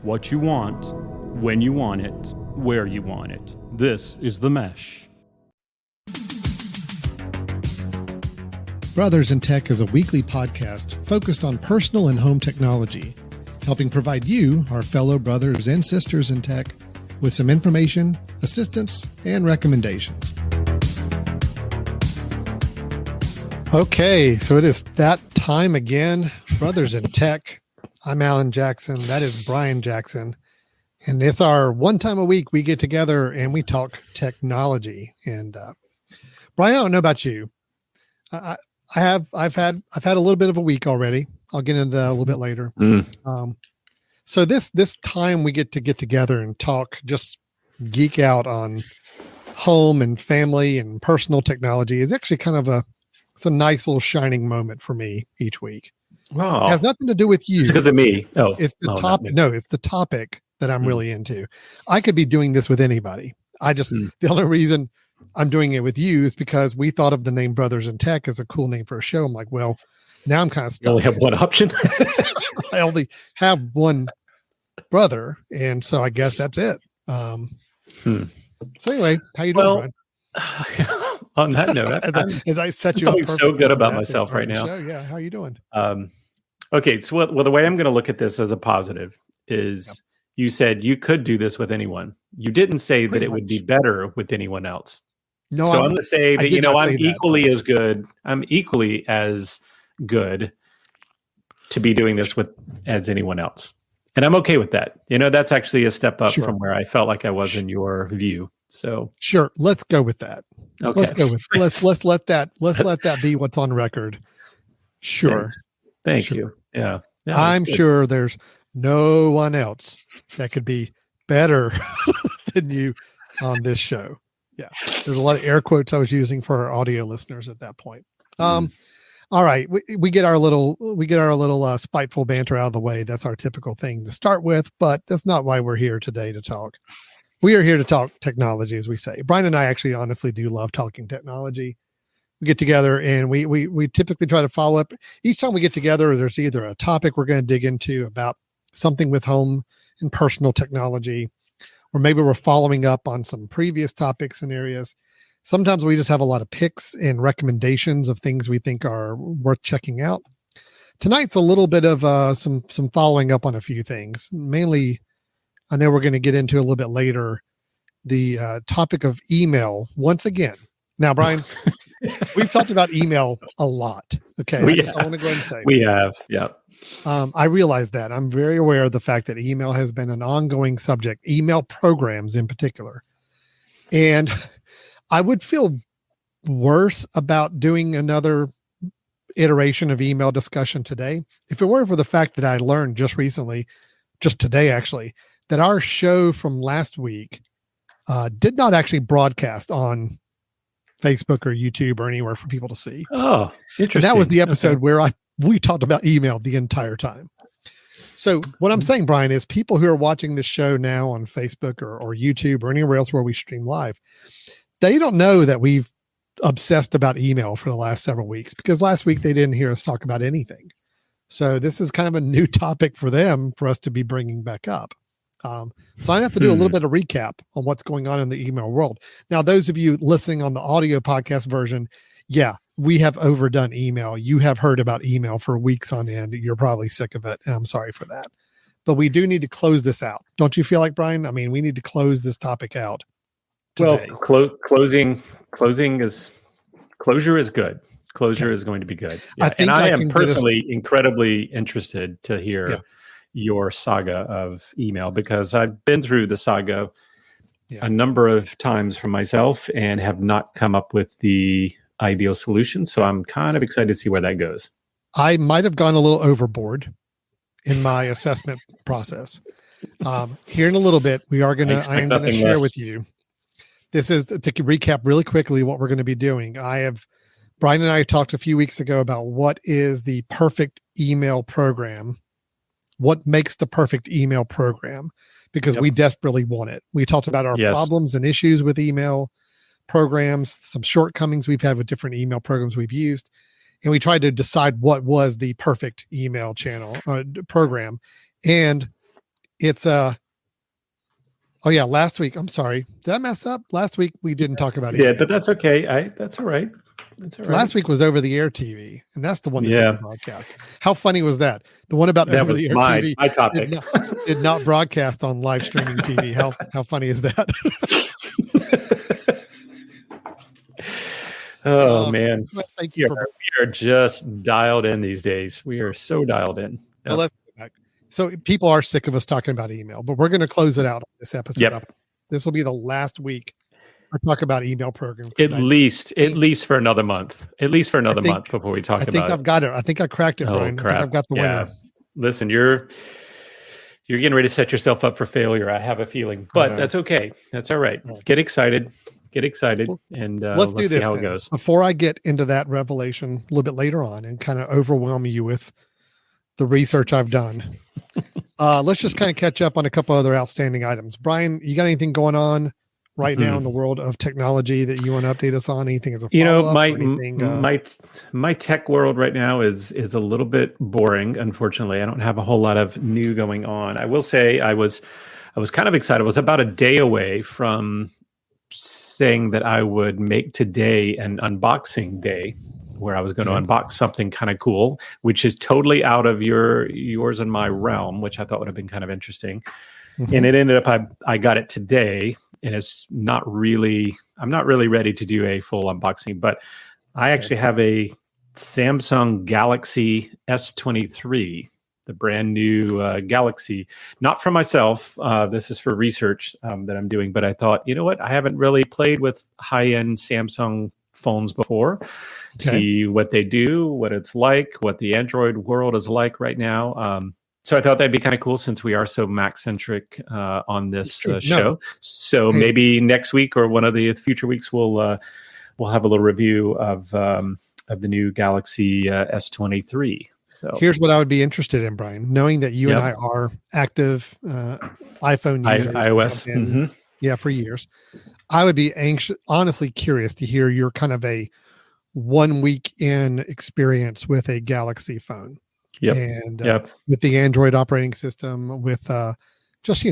what you want, when you want it, where you want it. This is The Mesh. Brothers in Tech is a weekly podcast focused on personal and home technology, helping provide you, our fellow brothers and sisters in tech, with some information, assistance, and recommendations. Okay, so it is that time again, Brothers in Tech. I'm Alan Jackson. That is Brian Jackson. And it's our one time a week we get together and we talk technology. And Brian, I don't know about you. I've had a little bit of a week already. I'll get into that a little bit later. So this time we get together and talk, just geek out on home and family and personal technology is actually kind of it's a nice little shining moment for me each week. Wow. It has nothing to do with you. It's because of me. Oh, it's the topic. No, it's the topic that I'm really into. I could be doing this with anybody. The only reason I'm doing it with you is because we thought of the name Brothers in Tech as a cool name for a show. I'm like, well, now I'm kind of stuck. You only have one option. I only have one brother, and so I guess that's it. So anyway, how you doing, Brian? On that note, as I set you up, I'm so good about myself right now. Yeah, how are you doing? Okay, so the way I'm going to look at this as a positive is you said you could do this with anyone. You didn't say that it would be better with anyone else. No, so I'm going to say that I'm equally as good. I'm equally as good to be doing this with as anyone else, and I'm okay with that. That's actually a step up from where I felt like I was in your view. So sure, let's go with that. Okay, let's let that be what's on record. Sure. Thank you. Yeah, I'm sure there's no one else that could be better than you on this show. Yeah, there's a lot of air quotes I was using for our audio listeners at that point. All right, we get our little spiteful banter out of the way. That's our typical thing to start with, but that's not why we're here today to talk. We are here to talk technology, as we say. Brian and I actually honestly do love talking technology. We get together and we typically try to follow up. Each time we get together, there's either a topic we're going to dig into about something with home and personal technology, or maybe we're following up on some previous topics and areas. Sometimes we just have a lot of picks and recommendations of things we think are worth checking out. Tonight's a little bit of some following up on a few things. Mainly, I know we're going to get into a little bit later the topic of email once again. Now, Brian, we've talked about email a lot. Okay, I want to go ahead and say we have. Yeah. I realize that. I'm very aware of the fact that email has been an ongoing subject, email programs in particular. And I would feel worse about doing another iteration of email discussion today if it weren't for the fact that I learned just today actually, that our show from last week did not actually broadcast on Facebook or YouTube or anywhere for people to see. Oh, interesting. And that was the episode where we talked about email the entire time. So what I'm saying, Brian, is people who are watching this show now on Facebook or YouTube or anywhere else where we stream live, they don't know that we've obsessed about email for the last several weeks, because last week they didn't hear us talk about anything. So this is kind of a new topic for them, for us to be bringing back up. So I have to do a little bit of recap on what's going on in the email world. Now, those of you listening on the audio podcast version, we have overdone email. You have heard about email for weeks on end. You're probably sick of it, and I'm sorry for that. But we do need to close this out. Don't you feel like, Brian? I mean, we need to close this topic out today. Well, closure is good. Closure is going to be good. Yeah. I am personally incredibly interested to hear your saga of email, because I've been through the saga a number of times for myself and have not come up with the ideal solution. So I'm kind of excited to see where that goes. I might have gone a little overboard in my assessment process. Here in a little bit, I am going to share with you. This is to recap really quickly what we're going to be doing. Brian and I talked a few weeks ago about what is the perfect email program. What makes the perfect email program? Because we desperately want it. We talked about our problems and issues with email programs, some shortcomings we've had with different email programs we've used. And we tried to decide what was the perfect email channel program. And It's oh yeah, last week. I'm sorry. Did I mess up? Last week we didn't talk about email. Yeah, but that's okay. That's all right. That's all right. Last week was over the air TV, and that's the one that didn't broadcast. How funny was that? The one about over the air TV my topic. Did not broadcast on live streaming TV. How funny is that? Oh man. Thank you. We are just dialed in these days. We are so dialed in. Yep. Well, let's go back. So people are sick of us talking about email, but we're going to close it out on this episode. Yep. This will be the last week I talk about email programs. At least for another month. At least for another month before we talk about it. I think I've got it. I think I cracked it, Brian. Crap. I think I've got the winner. Listen, you're getting ready to set yourself up for failure. I have a feeling, but that's okay. That's all right. Get excited. And let's do this see how it goes. Before I get into that revelation a little bit later on and kind of overwhelm you with the research I've done, let's just kind of catch up on a couple other outstanding items. Brian, you got anything going on right now in the world of technology that you want to update us on? Anything as a follow-up? My tech world right now is a little bit boring. Unfortunately, I don't have a whole lot of new going on. I will say I was kind of excited. I was about a day away from saying that I would make today an unboxing day where I was going to unbox something kind of cool, which is totally out of yours and my realm, which I thought would have been kind of interesting. And it ended up, I got it today, and I'm not really ready to do a full unboxing, but I actually have a Samsung Galaxy S23, the brand new Galaxy, not for myself. This is for research that I'm doing, but I thought, you know what? I haven't really played with high-end Samsung phones before. See what they do, what it's like, what the Android world is like right now. So I thought that'd be kind of cool since we are so Mac-centric on this show. So maybe next week or one of the future weeks, we'll have a little review of the new Galaxy S23. So here's what I would be interested in, Brian, knowing that you and I are active iPhone users, iOS, for years. I would be honestly curious to hear your kind of a 1 week in experience with a Galaxy phone. With the Android operating system, with just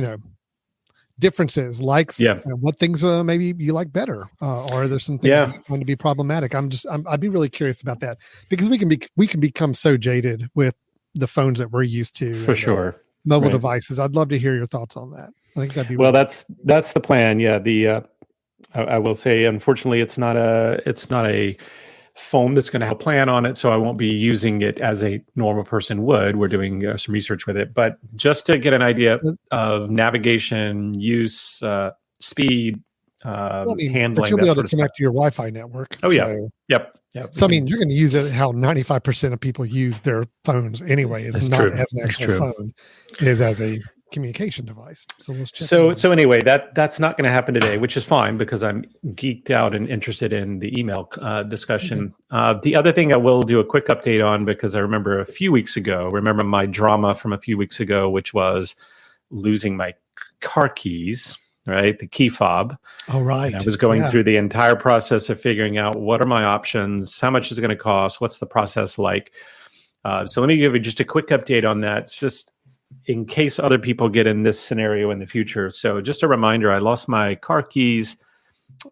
differences, likes, what things maybe you like better, or there's some things that are going to be problematic. I'd be really curious about that, because we can become so jaded with the phones that we're used to, for sure, mobile devices. I'd love to hear your thoughts on that. I think that'd be that's the plan. I will say, unfortunately, it's not a phone that's going to have a plan on it, so I won't be using it as a normal person would. We're doing some research with it, but just to get an idea of navigation, use, speed, handling. You'll be able to connect to your Wi-Fi network. Oh yeah, yep. So I mean, you're going to use it how 95% of people use their phones anyway. It's not as an actual phone; it is as a communication device. So let's check. So anyway, that's not going to happen today, which is fine because I'm geeked out and interested in the email discussion. The other thing I will do a quick update on, because I remember my drama from a few weeks ago, which was losing my car keys, right? The key fob. Oh, right. And I was going through the entire process of figuring out what are my options, how much is it going to cost, what's the process like. So let me give you just a quick update on that. It's just in case other people get in this scenario in the future. So just a reminder, I lost my car keys,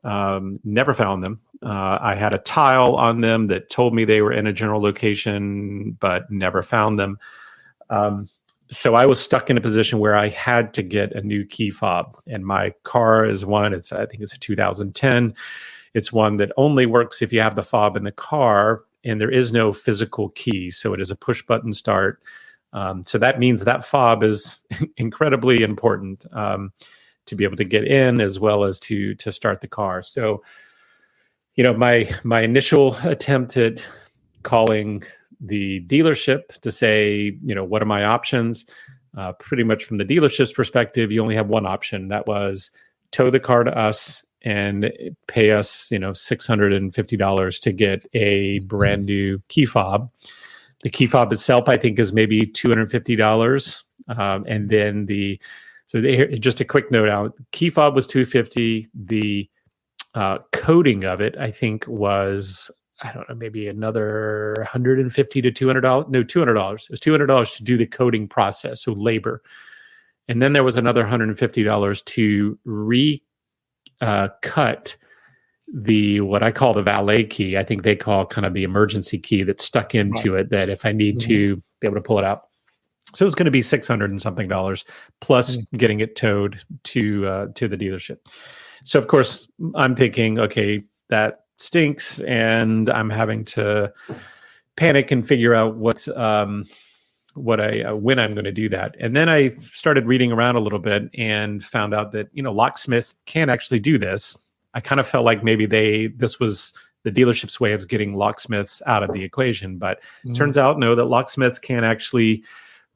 never found them. I had a tile on them that told me they were in a general location, but never found them. So I was stuck in a position where I had to get a new key fob, and my car is one. I think it's a 2010. It's one that only works if you have the fob in the car, and there is no physical key. So it is a push button start. So that means that fob is incredibly important to be able to get in as well as to start the car. So, my initial attempt at calling the dealership to say, what are my options? Pretty much from the dealership's perspective, you only have one option. That was tow the car to us and pay us, $650 to get a brand new key fob. The key fob itself, I think, is maybe $250. And then just a quick note out, key fob was $250. The coding of it, I think, was, I don't know, maybe another $150 to $200. No, $200. It was $200 to do the coding process, so labor. And then there was another $150 to cut the what I call the valet key. I think they call kind of the emergency key that's stuck into it, that if I need to be able to pull it out. So it's going to be $600 and something plus getting it towed to the dealership. So of course I'm thinking, okay, that stinks, and I'm having to panic and figure out when I'm going to do that. And then I started reading around a little bit and found out that locksmiths can actually do this. I kind of felt like maybe this was the dealership's way of getting locksmiths out of the equation, but turns out no, that locksmiths can actually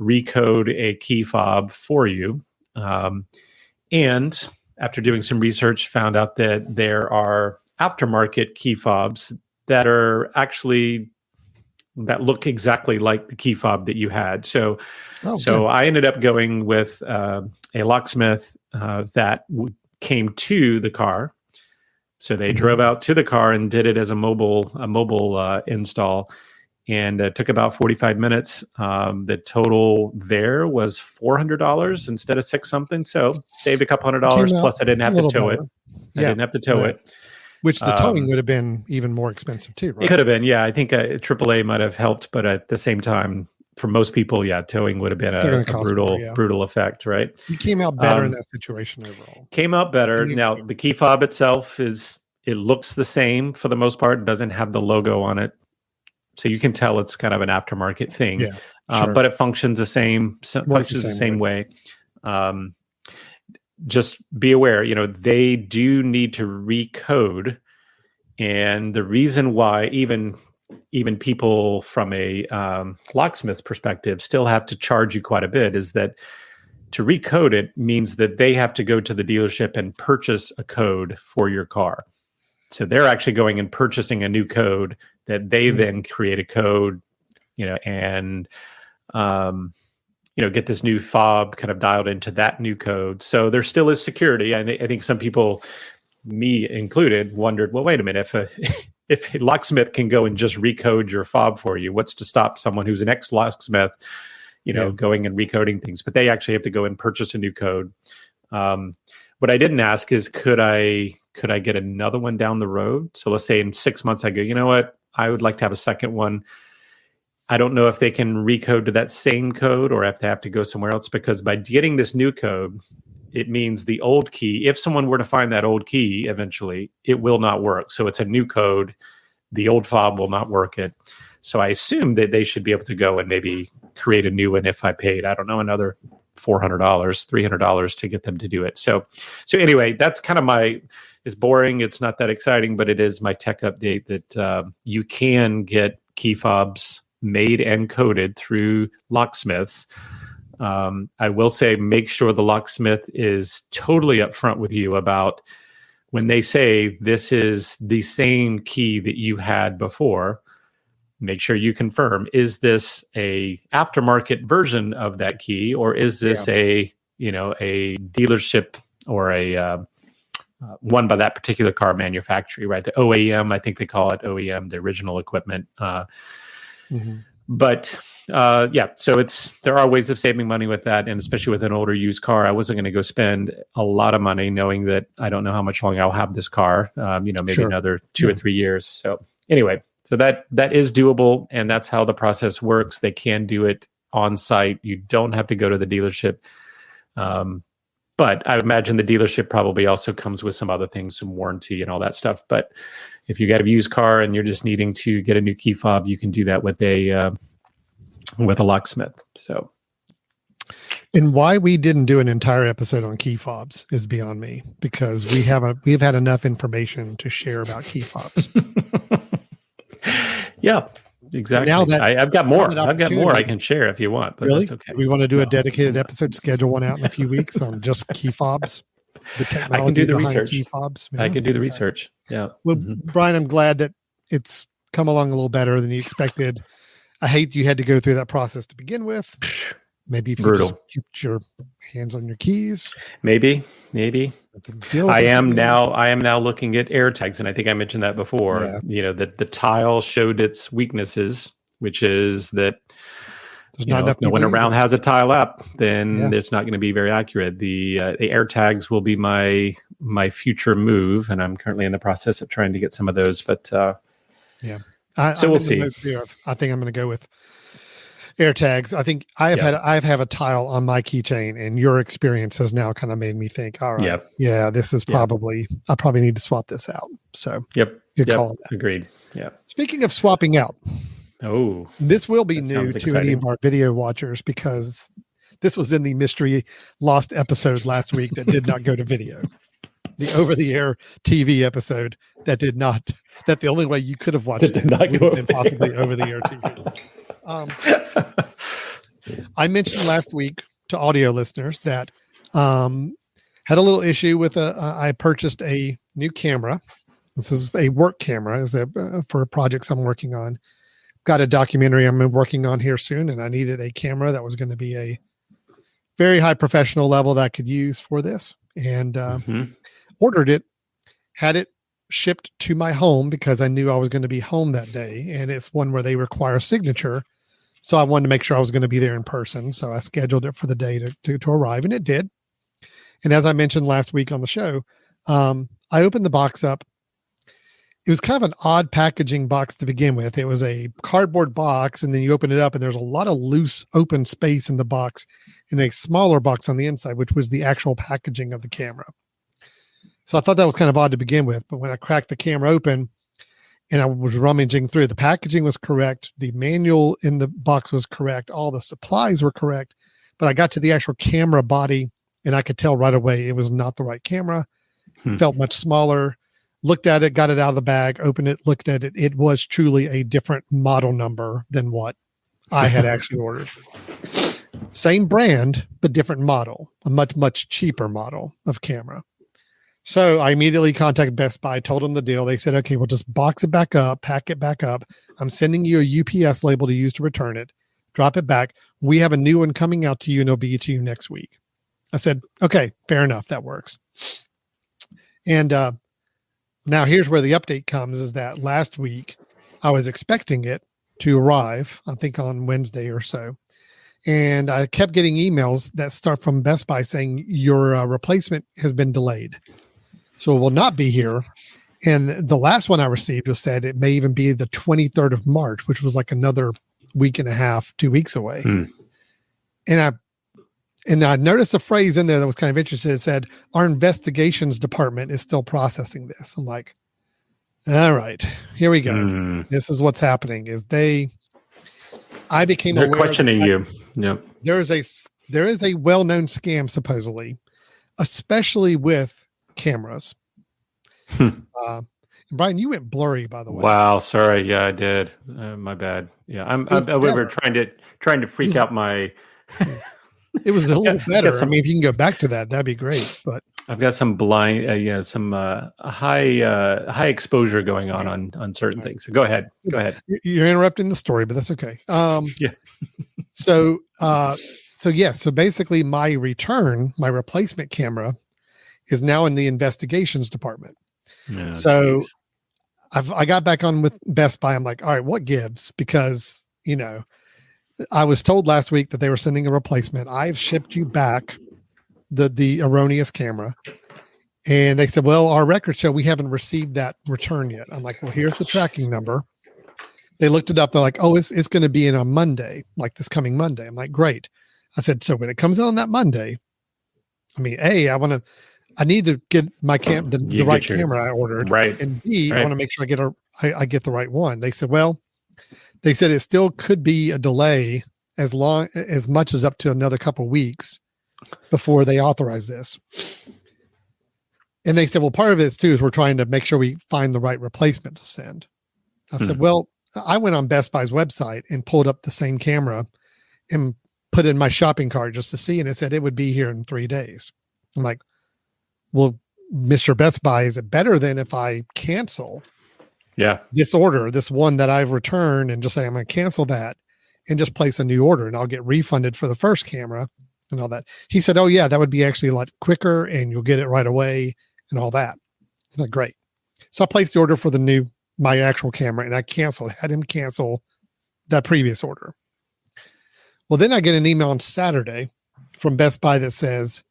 recode a key fob for you. And after doing some research, found out that there are aftermarket key fobs that look exactly like the key fob that you had. So I ended up going with a locksmith that came to the car. So they drove out to the car and did it as a mobile install, and it took about 45 minutes. The total there was $400 instead of $6 something. So saved a couple $100. Plus, I didn't have to tow it. I didn't have to tow it. Which the towing would have been even more expensive too, right? It could have been, yeah. I think AAA might have helped, but at the same time, for most people, towing would have been a brutal effect, right? You came out better in that situation overall. Came out better. Now, the key fob itself it looks the same for the most part. It doesn't have the logo on it, so you can tell it's kind of an aftermarket thing. Yeah, sure. But it functions the same. Functions the same way. Just be aware, they do need to recode, and the reason why even people from a locksmith's perspective still have to charge you quite a bit is that to recode it means that they have to go to the dealership and purchase a code for your car. So they're actually going and purchasing a new code that they then create a code, and get this new fob kind of dialed into that new code. So there still is security. I think some people, me included, wondered, well, wait a minute, if a locksmith can go and just recode your fob for you, what's to stop someone who's an ex-locksmith, going and recoding things? But they actually have to go and purchase a new code. What I didn't ask is, could I get another one down the road? So let's say in 6 months I go, you know what, I would like to have a second one. I don't know if they can recode to that same code or if they have to go somewhere else, because by getting this new code, it means the old key, if someone were to find that old key eventually, it will not work. So it's a new code. The old fob will not work it. So I assume that they should be able to go and maybe create a new one if I paid, I don't know, another $400, $300 to get them to do it. So anyway, that's kind of it's boring. It's not that exciting, but it is my tech update that you can get key fobs made and coded through locksmiths. I will say, make sure the locksmith is totally upfront with you about when they say this is the same key that you had before. Make sure you confirm, is this a aftermarket version of that key, or is this a dealership or a one by that particular car manufacturer, right? The OEM, I think they call it OEM, the original equipment. But so there are ways of saving money with that, and especially with an older used car, I wasn't going to go spend a lot of money knowing that I don't know how much longer I'll have this car. Maybe another 2 or 3 years. So anyway, so that is doable, and that's how the process works. They can do it on site. You don't have to go to the dealership. But I imagine the dealership probably also comes with some other things, some warranty and all that stuff. But if you got a used car and you're just needing to get a new key fob, you can do that with a locksmith. So, and why we didn't do an entire episode on key fobs is beyond me, because we've had enough information to share about key fobs. Yeah, exactly. I've got more. I've got more I can share if you want. But really? That's okay. We want to do a dedicated episode, schedule one out in a few weeks on just key fobs. The technology I can do the research. Key fobs. I can do the research. Yeah. Well, Brian, I'm glad that it's come along a little better than you expected. I hate you had to go through that process to begin with. Maybe if you just kept your hands on your keys. Maybe. I am now looking at AirTags, and I think I mentioned that before. Yeah. That the tile showed its weaknesses, which is that There's not enough. No one around has a tile up, then it's not going to be very accurate. The air tags will be my future move, and I'm currently in the process of trying to get some of those. But so we'll see. I think I'm going to go with air tags. I think I've a tile on my keychain, and your experience has now kind of made me think, all right, this is probably I probably need to swap this out. So good call on that. Agreed. Yeah. Speaking of swapping out. Oh, this will be new to any of our video watchers because this was in the mystery lost episode last week that did not go to video. The over-the-air TV episode that the only way you could have watched it would have been possibly over-the-air TV. I mentioned last week to audio listeners that had a little issue with I purchased a new camera. This is a work camera for projects I'm working on. Got a documentary I'm working on here soon, and I needed a camera that was going to be a very high professional level that I could use for this. And ordered it, had it shipped to my home because I knew I was going to be home that day. And it's one where they require a signature. So I wanted to make sure I was going to be there in person. So I scheduled it for the day to arrive, and it did. And as I mentioned last week on the show, I opened the box up. It was kind of an odd packaging box to begin with. It was a cardboard box, and then you open it up, and there's a lot of loose open space in the box and a smaller box on the inside, which was the actual packaging of the camera. So I thought that was kind of odd to begin with. But when I cracked the camera open and I was rummaging through, the packaging was correct. The manual in the box was correct. All the supplies were correct. But I got to the actual camera body, and I could tell right away it was not the right camera. It felt much smaller. Looked at it, got it out of the bag, opened it, looked at it. It was truly a different model number than what I had actually ordered. Same brand, but different model, a much, much cheaper model of camera. So I immediately contacted Best Buy, told them the deal. They said, okay, we'll just box it back up, pack it back up. I'm sending you a UPS label to use to return it. Drop it back. We have a new one coming out to you, and it'll be to you next week. I said, okay, fair enough. That works. And, now here's where the update comes is that last week I was expecting it to arrive, I think on Wednesday or so. And I kept getting emails that start from Best Buy saying your replacement has been delayed. So it will not be here. And the last one I received was said it may even be the 23rd of March, which was like another week and a half, 2 weeks away. And I noticed a phrase in there that was kind of interesting. It said, our investigations department is still processing this. I'm like, all right, here we go. This is what's happening they're questioning you. Yep. There is a well-known scam supposedly, especially with cameras. Brian, you went blurry, by the way. Wow. Sorry. Yeah, I did. My bad. Yeah. We were trying to freak out my, it was a little better. I mean, if you can go back to that, that'd be great. But I've got some some high exposure going on certain things. So go ahead. You're interrupting the story, but that's okay. Yeah. So basically my replacement camera is now in the investigations department. Yeah, so geez. I got back on with Best Buy. I'm like, all right, what gives? Because, I was told last week that they were sending a replacement. I've shipped you back the erroneous camera. And they said, well, our records show we haven't received that return yet. I'm like, well, here's the tracking number. They looked it up. They're like, oh, it's going to be in on Monday, like this coming Monday. I'm like, great. I said, so when it comes out on that Monday, I mean, I need to get my the right camera I ordered. Right. And B, I want to make sure I get the right one. They said, well, it still could be a delay as much as up to another couple of weeks before they authorize this. And they said, well, part of it is we're trying to make sure we find the right replacement to send. I said, well, I went on Best Buy's website and pulled up the same camera and put it in my shopping cart just to see. And it said it would be here in 3 days. I'm like, well, Mr. Best Buy, is it better than if I cancel this order, this one that I've returned, and just say I'm going to cancel that and just place a new order and I'll get refunded for the first camera and all that? He said, oh yeah, that would be actually a lot quicker and you'll get it right away and all that. I'm like, great. So I placed the order for my actual camera and I had him cancel that previous order. Well, then I get an email on Saturday from Best Buy that says,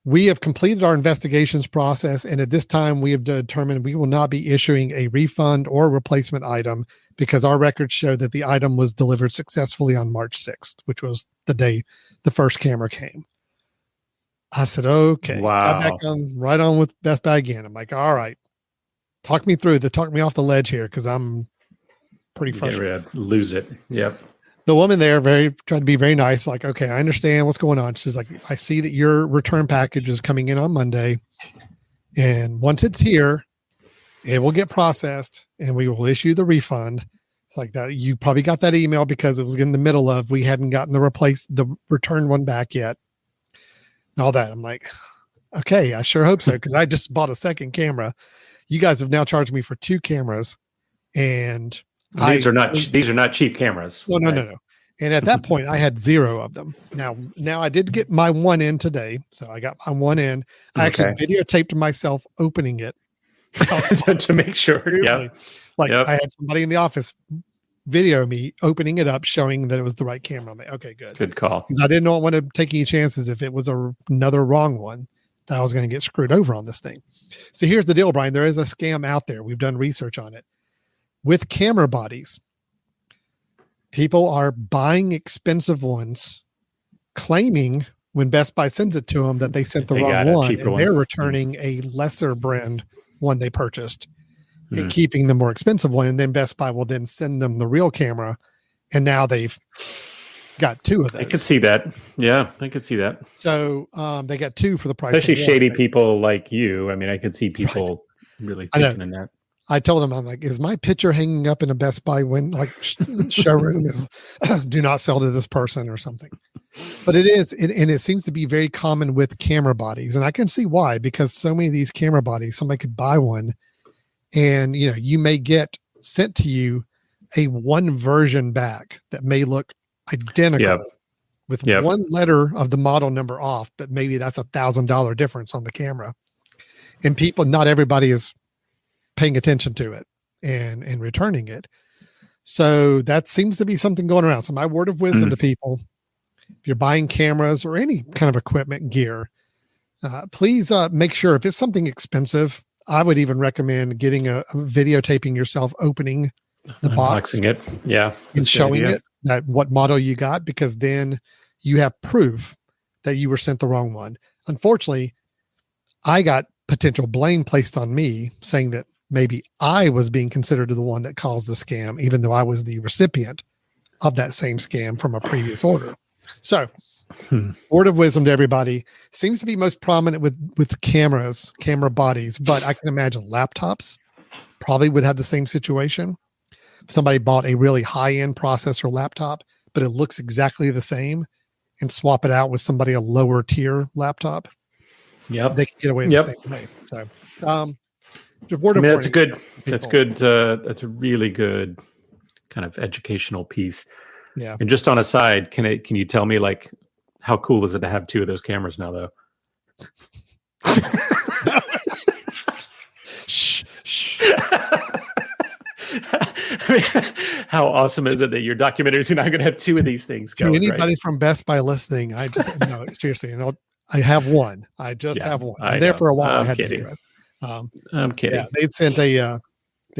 we have completed our investigations process, and at this time we have determined we will not be issuing a refund or replacement item because our records show that the item was delivered successfully on March 6th, which was the day the first camera came. I said, okay. Wow. Got back right on with Best Buy again. I'm like, all right, talk me off the ledge here because I'm pretty frustrated. Lose it. Yep. The woman there tried to be very nice. Like, okay, I understand what's going on. She's like, I see that your return package is coming in on Monday. And once it's here, it will get processed and we will issue the refund. It's like that. You probably got that email because it was in the middle of, we hadn't gotten the return one back yet. And all that. I'm like, okay, I sure hope so. Cause I just bought a second camera. You guys have now charged me for 2 cameras, and these are not cheap cameras. No. And at that point, I had 0 of them. Now I did get my one in today, so I got my one in. I actually videotaped myself opening it to make sure. Yeah, I had somebody in the office video me opening it up, showing that it was the right camera. I'm like, okay, good call. Because I did not want to take any chances if it was another wrong one that I was going to get screwed over on this thing. So here's the deal, Brian. There is a scam out there. We've done research on it. With camera bodies, people are buying expensive ones, claiming when Best Buy sends it to them that they sent the wrong one, and they're returning a lesser brand one they purchased and keeping the more expensive one. And then Best Buy will then send them the real camera, and now they've got 2 of those. I could see that. Yeah, I could see that. So they got 2 for the price. Especially shady people like you. I mean, I could see people really thinking in that. I told him, I'm like, is my picture hanging up in a Best Buy showroom is do not sell to this person or something. But it is, and it seems to be very common with camera bodies. And I can see why, because so many of these camera bodies, somebody could buy one and, you may get sent to you a one version back that may look identical with one letter of the model number off, but maybe that's $1,000 difference on the camera. And not everybody is paying attention to it and returning it. So that seems to be something going around. So my word of wisdom to people, if you're buying cameras or any kind of equipment gear, please make sure if it's something expensive, I would even recommend getting a videotaping yourself opening the box, unboxing it, and showing it that what model you got, because then you have proof that you were sent the wrong one. Unfortunately, I got potential blame placed on me, saying that maybe I was being considered the one that caused the scam, even though I was the recipient of that same scam from a previous order. So, word of wisdom to everybody, seems to be most prominent with camera bodies, but I can imagine laptops probably would have the same situation. If somebody bought a really high-end processor laptop, but it looks exactly the same, and swap it out with somebody a lower tier laptop, they can get away the same way. So, that's a really good kind of educational piece. Yeah. And just on a side, can you tell me, like, how cool is it to have 2 of those cameras now, though? Shh. I mean, how awesome is it that your documentaries are not going to have 2 of these things going? Anybody from Best Buy listening, I just no, seriously, I have one. I just have one. I'm there for a while. I had 0. I'm kidding. Yeah, they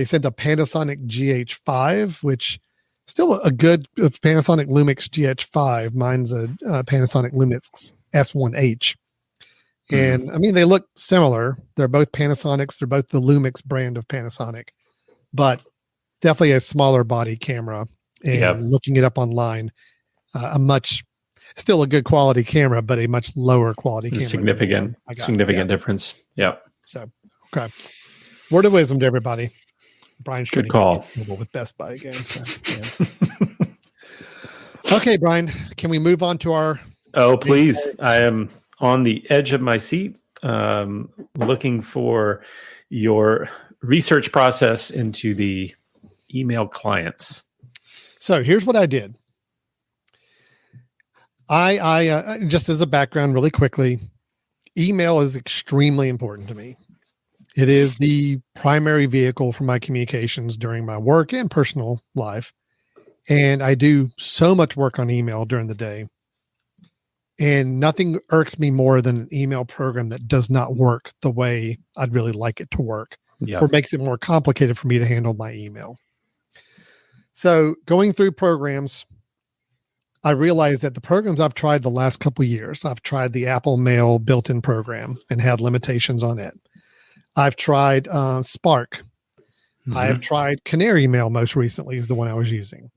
sent a Panasonic GH5, which still a good Panasonic Lumix GH5. Mine's a Panasonic Lumix S1H. And I mean, they look similar. They're both Panasonics. They're both the Lumix brand of Panasonic, but definitely a smaller body camera. And looking it up online, still a good quality camera, but a much lower quality camera. Significant difference. Yeah. So, okay. Word of wisdom to everybody. Brian's good call with Best Buy again. So, okay, Brian, can we move on to our? Oh, please. I am on the edge of my seat, looking for your research process into the email clients. So here's what I did. I just as a background really quickly, email is extremely important to me. It is the primary vehicle for my communications during my work and personal life. And I do so much work on email during the day. And nothing irks me more than an email program that does not work the way I'd really like it to work, or makes it more complicated for me to handle my email. So going through programs, I realized that the programs I've tried the last couple of years, I've tried the Apple Mail built-in program and had limitations on it. I've tried Spark. I have tried Canary Mail most recently is the one I was using.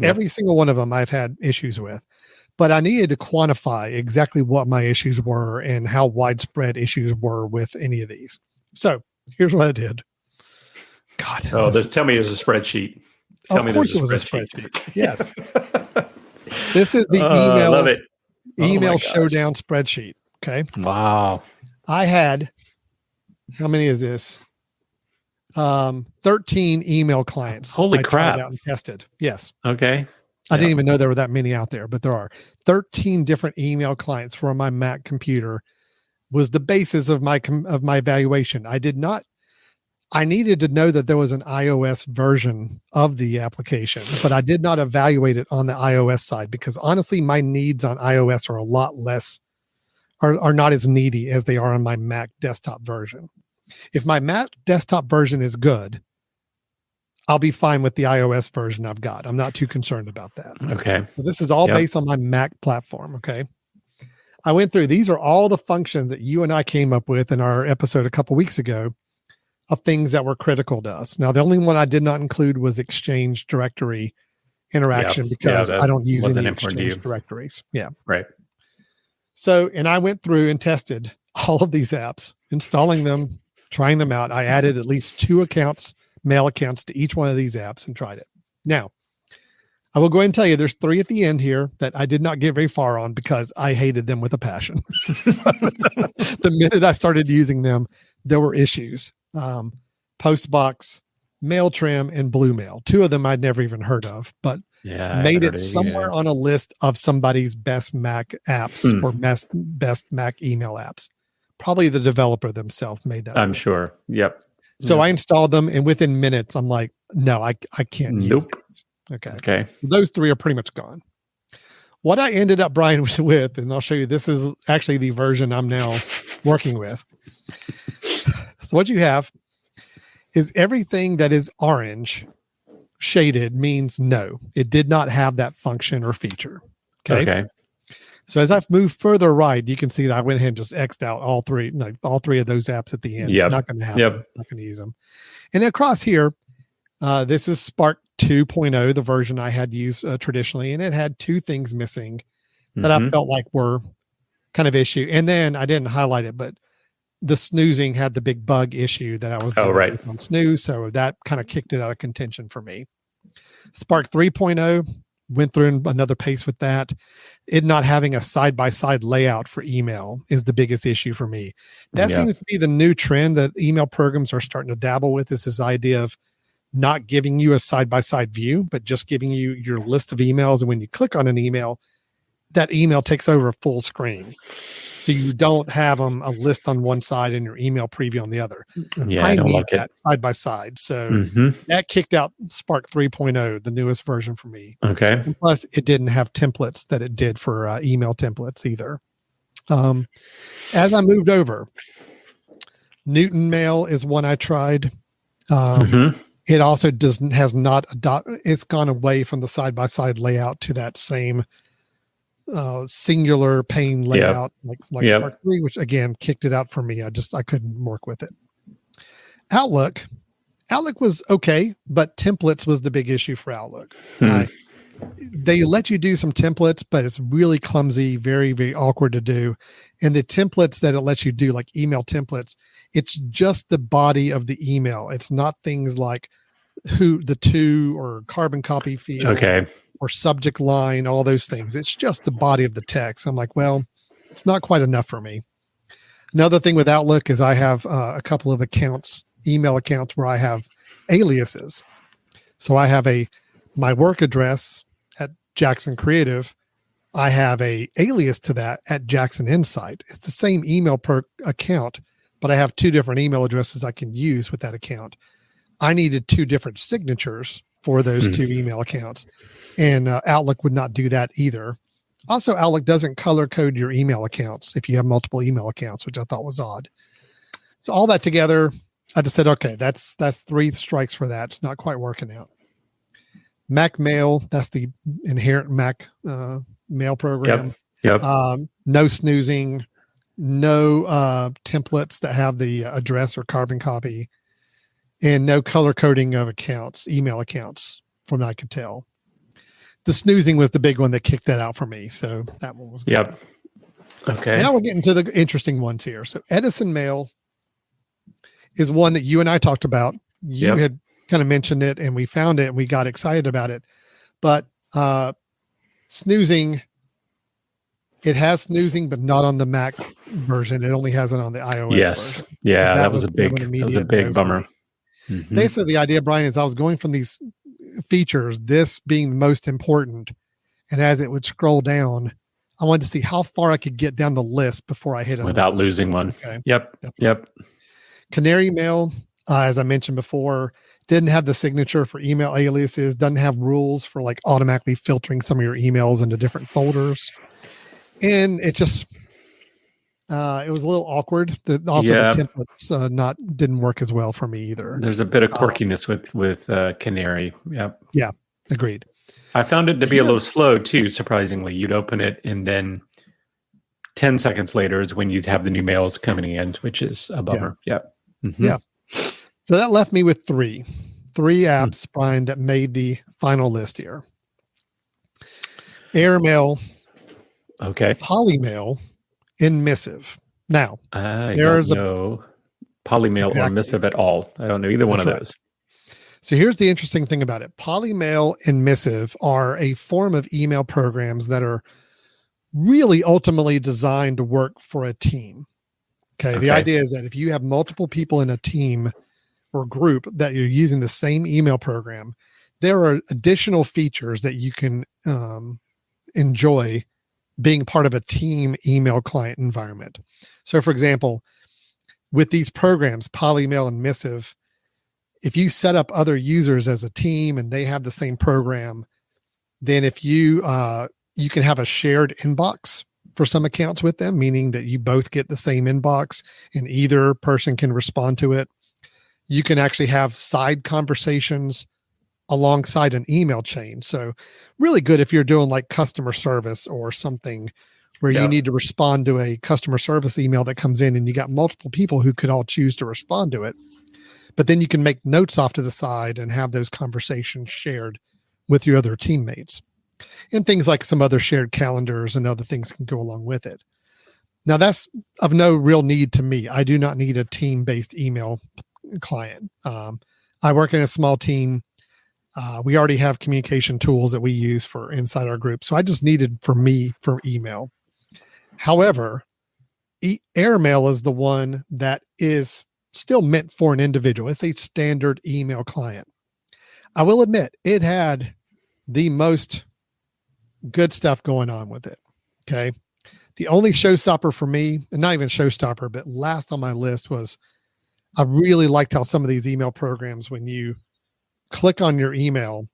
Every single one of them I've had issues with, but I needed to quantify exactly what my issues were and how widespread issues were with any of these. So here's what I did. God. Oh, tell me there's a spreadsheet. Tell me there's a spreadsheet. Yes. This is the email. I love it. Email showdown spreadsheet. Okay. Wow. I had, how many is this? 13 email clients. Holy crap. Tried out and tested. Yes. Okay. I didn't even know there were that many out there, but there are 13 different email clients for my Mac computer was the basis of my evaluation. I needed to know that there was an iOS version of the application, but I did not evaluate it on the iOS side because honestly, my needs on iOS are a lot less, are not as needy as they are on my Mac desktop version. If my Mac desktop version is good, I'll be fine with the iOS version I've got. I'm not too concerned about that. Okay. So this is all based on my Mac platform. Okay. I went through, these are all the functions that you and I came up with in our episode a couple weeks ago of things that were critical to us. Now, the only one I did not include was Exchange directory interaction because I don't use any Exchange directories. Yeah. Right. So, and I went through and tested all of these apps, installing them, trying them out. I added at least 2 accounts, mail accounts to each one of these apps and tried it. Now, I will go ahead and tell you there's 3 at the end here that I did not get very far on because I hated them with a passion. So, the minute I started using them, there were issues. Postbox, Mailtrim, and Blue Mail. 2 of them I'd never even heard of, but made it somewhere on a list of somebody's best Mac apps or best Mac email apps. Probably the developer themselves made that. I'm sure. Yep. So I installed them, and within minutes, I'm like, no, I can't use these. Okay. So those 3 are pretty much gone. What I ended up, Brian, with, and I'll show you, this is actually the version I'm now working with. So what you have is everything that is orange shaded means no, it did not have that function or feature. Okay. So as I've moved further right, you can see that I went ahead and just X'd out all 3 of those apps at the end. Yep. Not going to have them. Not going to use them. And across here, this is Spark 2.0, the version I had used traditionally, and it had 2 things missing that I felt like were kind of issue. And then I didn't highlight it, but the snoozing had the big bug issue that I was dealing with on snooze. So that kind of kicked it out of contention for me. Spark 3.0 went through another pace with that. It not having a side-by-side layout for email is the biggest issue for me. That seems to be the new trend that email programs are starting to dabble with, is this idea of not giving you a side-by-side view, but just giving you your list of emails. And when you click on an email, that email takes over a full screen. So you don't have a list on one side and your email preview on the other. I don't like that side by side. So that kicked out Spark 3.0, the newest version for me. Okay. And plus, it didn't have templates that it did for email templates either. As I moved over, Newton Mail is one I tried. It also it's gone away from the side by side layout to that same singular pane layout like Spark 3, which again kicked it out for me. I couldn't work with it. Outlook was okay, but templates was the big issue for Outlook. They let you do some templates, but it's really clumsy, very, very awkward to do. And the templates that it lets you do, like email templates, it's just the body of the email. It's not things like the to or carbon copy field. Or subject line, all those things. It's just the body of the text. I'm like, well, it's not quite enough for me. Another thing with Outlook is I have a couple of accounts, email accounts, where I have aliases. So I have my work address at Jackson Creative. I have a alias to that at Jackson Insight. It's the same email per account, but I have 2 different email addresses I can use with that account. I needed 2 different signatures for those two email accounts. And Outlook would not do that either. Also, Outlook doesn't color code your email accounts if you have multiple email accounts, which I thought was odd. So all that together, I just said, okay, that's 3 strikes for that. It's not quite working out. Mac Mail, that's the inherent Mac mail program. Yep. No snoozing, no templates that have the address or carbon copy, and no color coding of accounts, email accounts, from what I could tell. The snoozing was the big one that kicked that out for me. So that one was good. Yep. Okay. Now we're getting to the interesting ones here. So Edison Mail is one that you and I talked about. You had kind of mentioned it, and we found it, and we got excited about it. But snoozing, it has snoozing, but not on the Mac version. It only has it on the iOS version. Yeah, so that was a big bummer. Mm-hmm. Basically, the idea, Brian, is I was going from these features, this being the most important, and as it would scroll down, I wanted to see how far I could get down the list before I hit it without losing one. Okay. Yep. Canary Mail, as I mentioned before, didn't have the signature for email aliases, doesn't have rules for like automatically filtering some of your emails into different folders, and it just it was a little awkward. The templates didn't work as well for me either. There's a bit of quirkiness with Canary. Yep. Yeah, agreed. I found it to be a little slow too. Surprisingly, you'd open it and then 10 seconds later is when you'd have the new mails coming in, which is a bummer. Yeah. Mm-hmm. Yeah. So that left me with three apps, Brian, that made the final list here. Airmail, Polymail, and Missive. Now, there's no Polymail or Missive at all. I don't know either one of those. So here's the interesting thing about it. Polymail and Missive are a form of email programs that are really ultimately designed to work for a team. Okay. The idea is that if you have multiple people in a team or group that you're using the same email program, there are additional features that you can enjoy being part of a team email client environment. So for example, with these programs, Polymail and Missive, if you set up other users as a team and they have the same program, then if you can have a shared inbox for some accounts with them, meaning that you both get the same inbox and either person can respond to it. You can actually have side conversations alongside an email chain. So really good if you're doing like customer service or something where you need to respond to a customer service email that comes in and you got multiple people who could all choose to respond to it. But then you can make notes off to the side and have those conversations shared with your other teammates. And things like some other shared calendars and other things can go along with it. Now that's of no real need to me. I do not need a team-based email client. I work in a small team. We already have communication tools that we use for inside our group. So I just needed for email. However, Airmail is the one that is still meant for an individual. It's a standard email client. I will admit it had the most good stuff going on with it. Okay. The only showstopper for me, and not even showstopper, but last on my list was I really liked how some of these email programs, when you click on your email,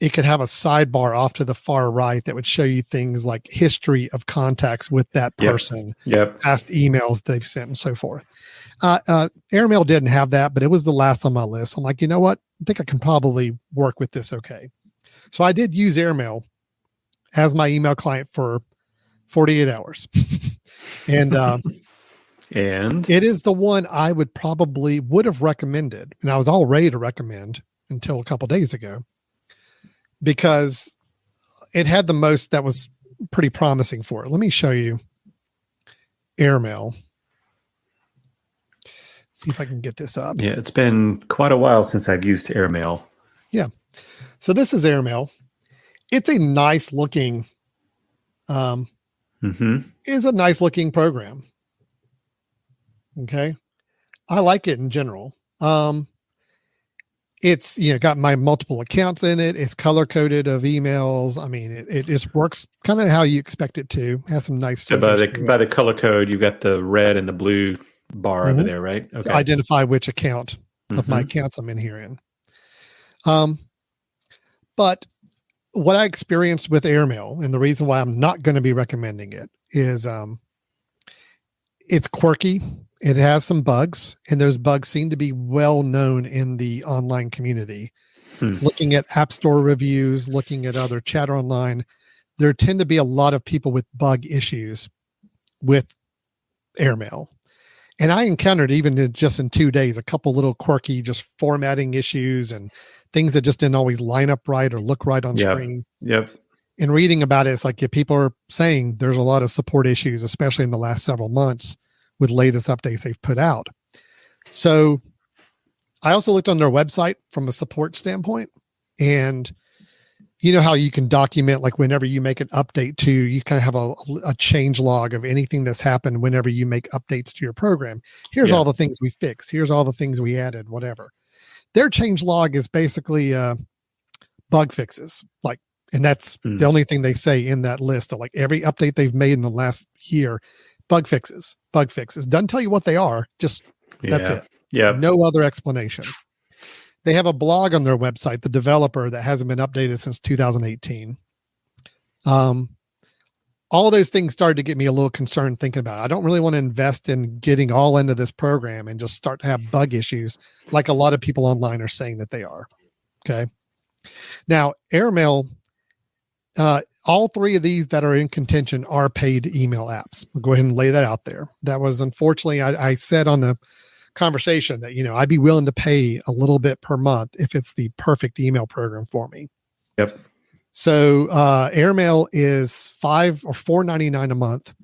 it could have a sidebar off to the far right that would show you things like history of contacts with that person, past emails they've sent and so forth. Airmail didn't have that, but it was the last on my list. I'm like, you know what? I think I can probably work with this. Okay. So I did use Airmail as my email client for 48 hours. And it is the one I would have recommended. And I was all ready to recommend until a couple of days ago, because it had the most that was pretty promising for it. Let me show you Airmail. See if I can get this up. Yeah, it's been quite a while since I've used Airmail. Yeah. So this is Airmail. It's a nice looking, is a nice looking program. Okay. I like it in general. It's, got my multiple accounts in it. It's color coded of emails. I mean, it just works kind of how you expect it to. Has some nice. So by the color code, you got the red and the blue bar over there, right? Okay. To identify which account of my accounts I'm in here in. But what I experienced with Airmail, and the reason why I'm not going to be recommending it, is it's quirky. It has some bugs, and those bugs seem to be well known in the online community. Looking at App Store reviews, looking at other chatter online, there tend to be a lot of people with bug issues with Airmail. And I encountered, even just in 2 days, a couple little quirky just formatting issues and things that just didn't always line up right or look right on screen. Yep. And reading about it, it's like, people are saying there's a lot of support issues, especially in the last several months with latest updates they've put out. So I also looked on their website from a support standpoint, and you know how you can document, like whenever you make an update to, you kind of have a change log of anything that's happened whenever you make updates to your program. Here's all the things we fixed. Here's all the things we added, whatever. Their change log is basically bug fixes. And that's the only thing they say in that list of like every update they've made in the last year, bug fixes. Doesn't tell you what they are. Just that's it. Yeah. No other explanation. They have a blog on their website, the developer, that hasn't been updated since 2018. All those things started to get me a little concerned thinking about it. I don't really want to invest in getting all into this program and just start to have bug issues like a lot of people online are saying that they are. Okay. Now, Airmail, all three of these that are in contention are paid email apps. We'll go ahead and lay that out there. That was, unfortunately, I said on the conversation that, I'd be willing to pay a little bit per month if it's the perfect email program for me. Yep. So Airmail is $4.99 a month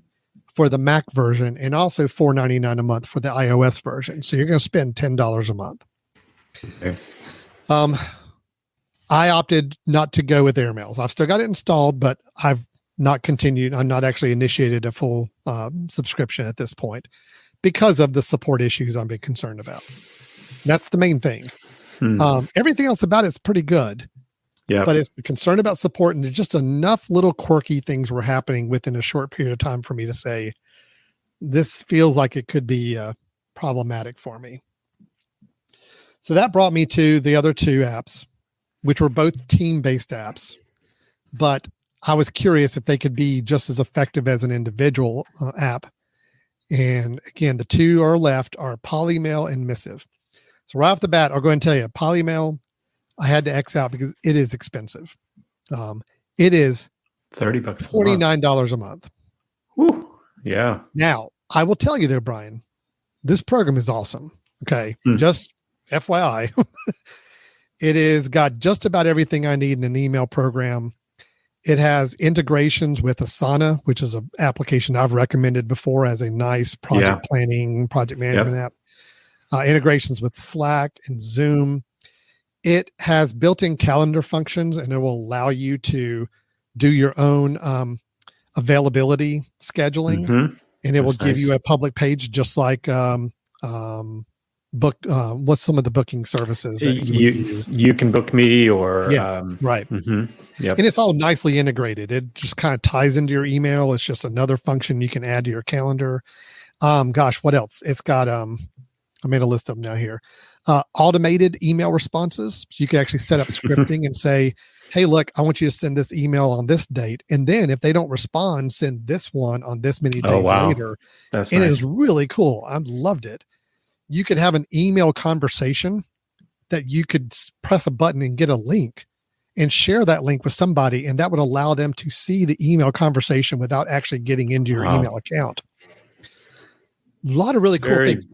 for the Mac version, and also $4.99 a month for the iOS version. So you're going to spend $10 a month. Okay. I opted not to go with Airmails. I've still got it installed, but I've not continued. I'm not actually initiated a full subscription at this point because of the support issues I'm being concerned about. That's the main thing. Everything else about it's pretty good. Yeah. But it's the concern about support, and there's just enough little quirky things were happening within a short period of time for me to say, this feels like it could be problematic for me. So that brought me to the other two apps, which were both team-based apps, but I was curious if they could be just as effective as an individual app. And again, the two are left are Polymail and Missive. So right off the bat, I'll go ahead and tell you, Polymail, I had to X out because it is expensive. It is $30 $49 a month. Whew. Yeah. Now, I will tell you there, Brian, this program is awesome. Okay. Just FYI, it is got just about everything I need in an email program. It has integrations with Asana, which is an application I've recommended before as a nice project planning, project management app. Integrations with Slack and Zoom. It has built-in calendar functions, and it will allow you to do your own availability scheduling, and it will give you a public page, just like what's some of the booking services that you use? You can book me, or right. Yep. And it's all nicely integrated. It just kind of ties into your email. It's just another function you can add to your calendar. What else? It's got I made a list of them now here. Automated email responses. So you can actually set up scripting and say, hey, look, I want you to send this email on this date. And then if they don't respond, send this one on this many days later. That's nice. It is really cool. I loved it. You could have an email conversation that you could press a button and get a link and share that link with somebody. And that would allow them to see the email conversation without actually getting into your email account. A lot of really cool things.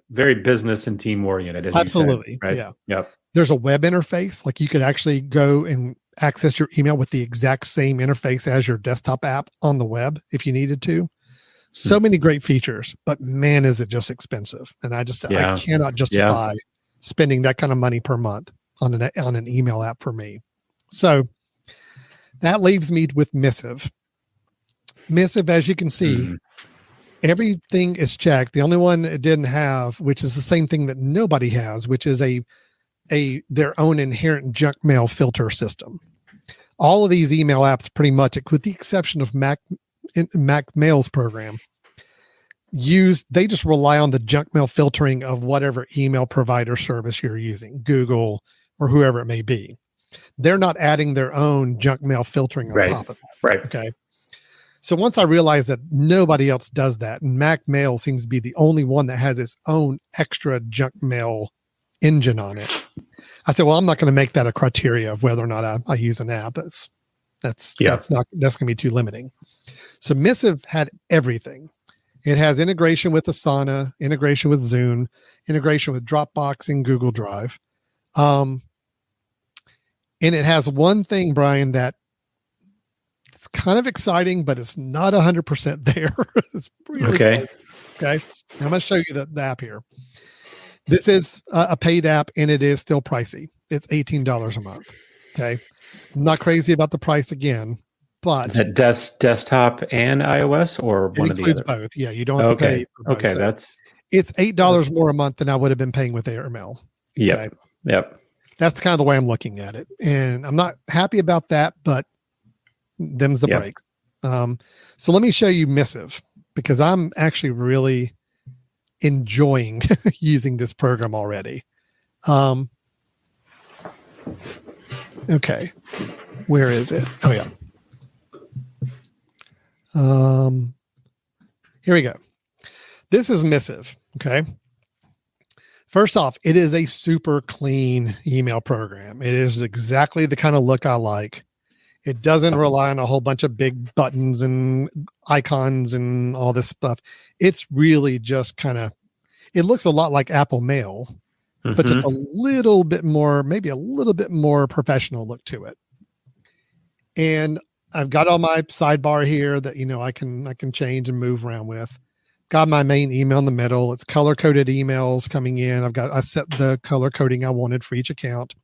Very business and team oriented. Absolutely. Said, right? Yeah. Yep. There's a web interface. Like you could actually go and access your email with the exact same interface as your desktop app on the web if you needed to. So many great features, but man, is it just expensive. And I cannot justify spending that kind of money per month on an email app for me. So that leaves me with Missive. Missive, as you can see, everything is checked. The only one it didn't have, which is the same thing that nobody has, which is their own inherent junk mail filter system. All of these email apps, pretty much, with the exception of Mac Mail's program, they just rely on the junk mail filtering of whatever email provider service you're using, Google or whoever it may be. They're not adding their own junk mail filtering on top of it. Right. Okay. So once I realized that nobody else does that, and Mac Mail seems to be the only one that has its own extra junk mail engine on it, I said, well, I'm not going to make that a criteria of whether or not I use an app. That's going to be too limiting. So Missive had everything. It has integration with Asana, integration with Zoom, integration with Dropbox and Google Drive. And it has one thing, Brian, that it's kind of exciting, but it's not 100% there. It's really okay. Close. Okay. I'm going to show you the app here. This is a paid app, and it is still pricey. It's $18 a month. Okay. I'm not crazy about the price again, but is that desktop and iOS, or one of the other? It includes both. Yeah. You don't have to pay for both. Okay. So it's $8 more a month than I would have been paying with AirMail. Yep. Okay? Yep. That's kind of the way I'm looking at it. And I'm not happy about that, but them's the breaks. So let me show you Missive, because I'm actually really enjoying using this program already. Okay. Where is it? Oh yeah. Here we go. This is Missive. Okay. First off, it is a super clean email program. It is exactly the kind of look I like. It doesn't rely on a whole bunch of big buttons and icons and all this stuff. It's really just it looks a lot like Apple Mail, but just a little bit more, maybe a little bit more professional look to it. And I've got all my sidebar here that, I can change and move around with. Got my main email in the middle. It's color coded emails coming in. I set the color coding I wanted for each account.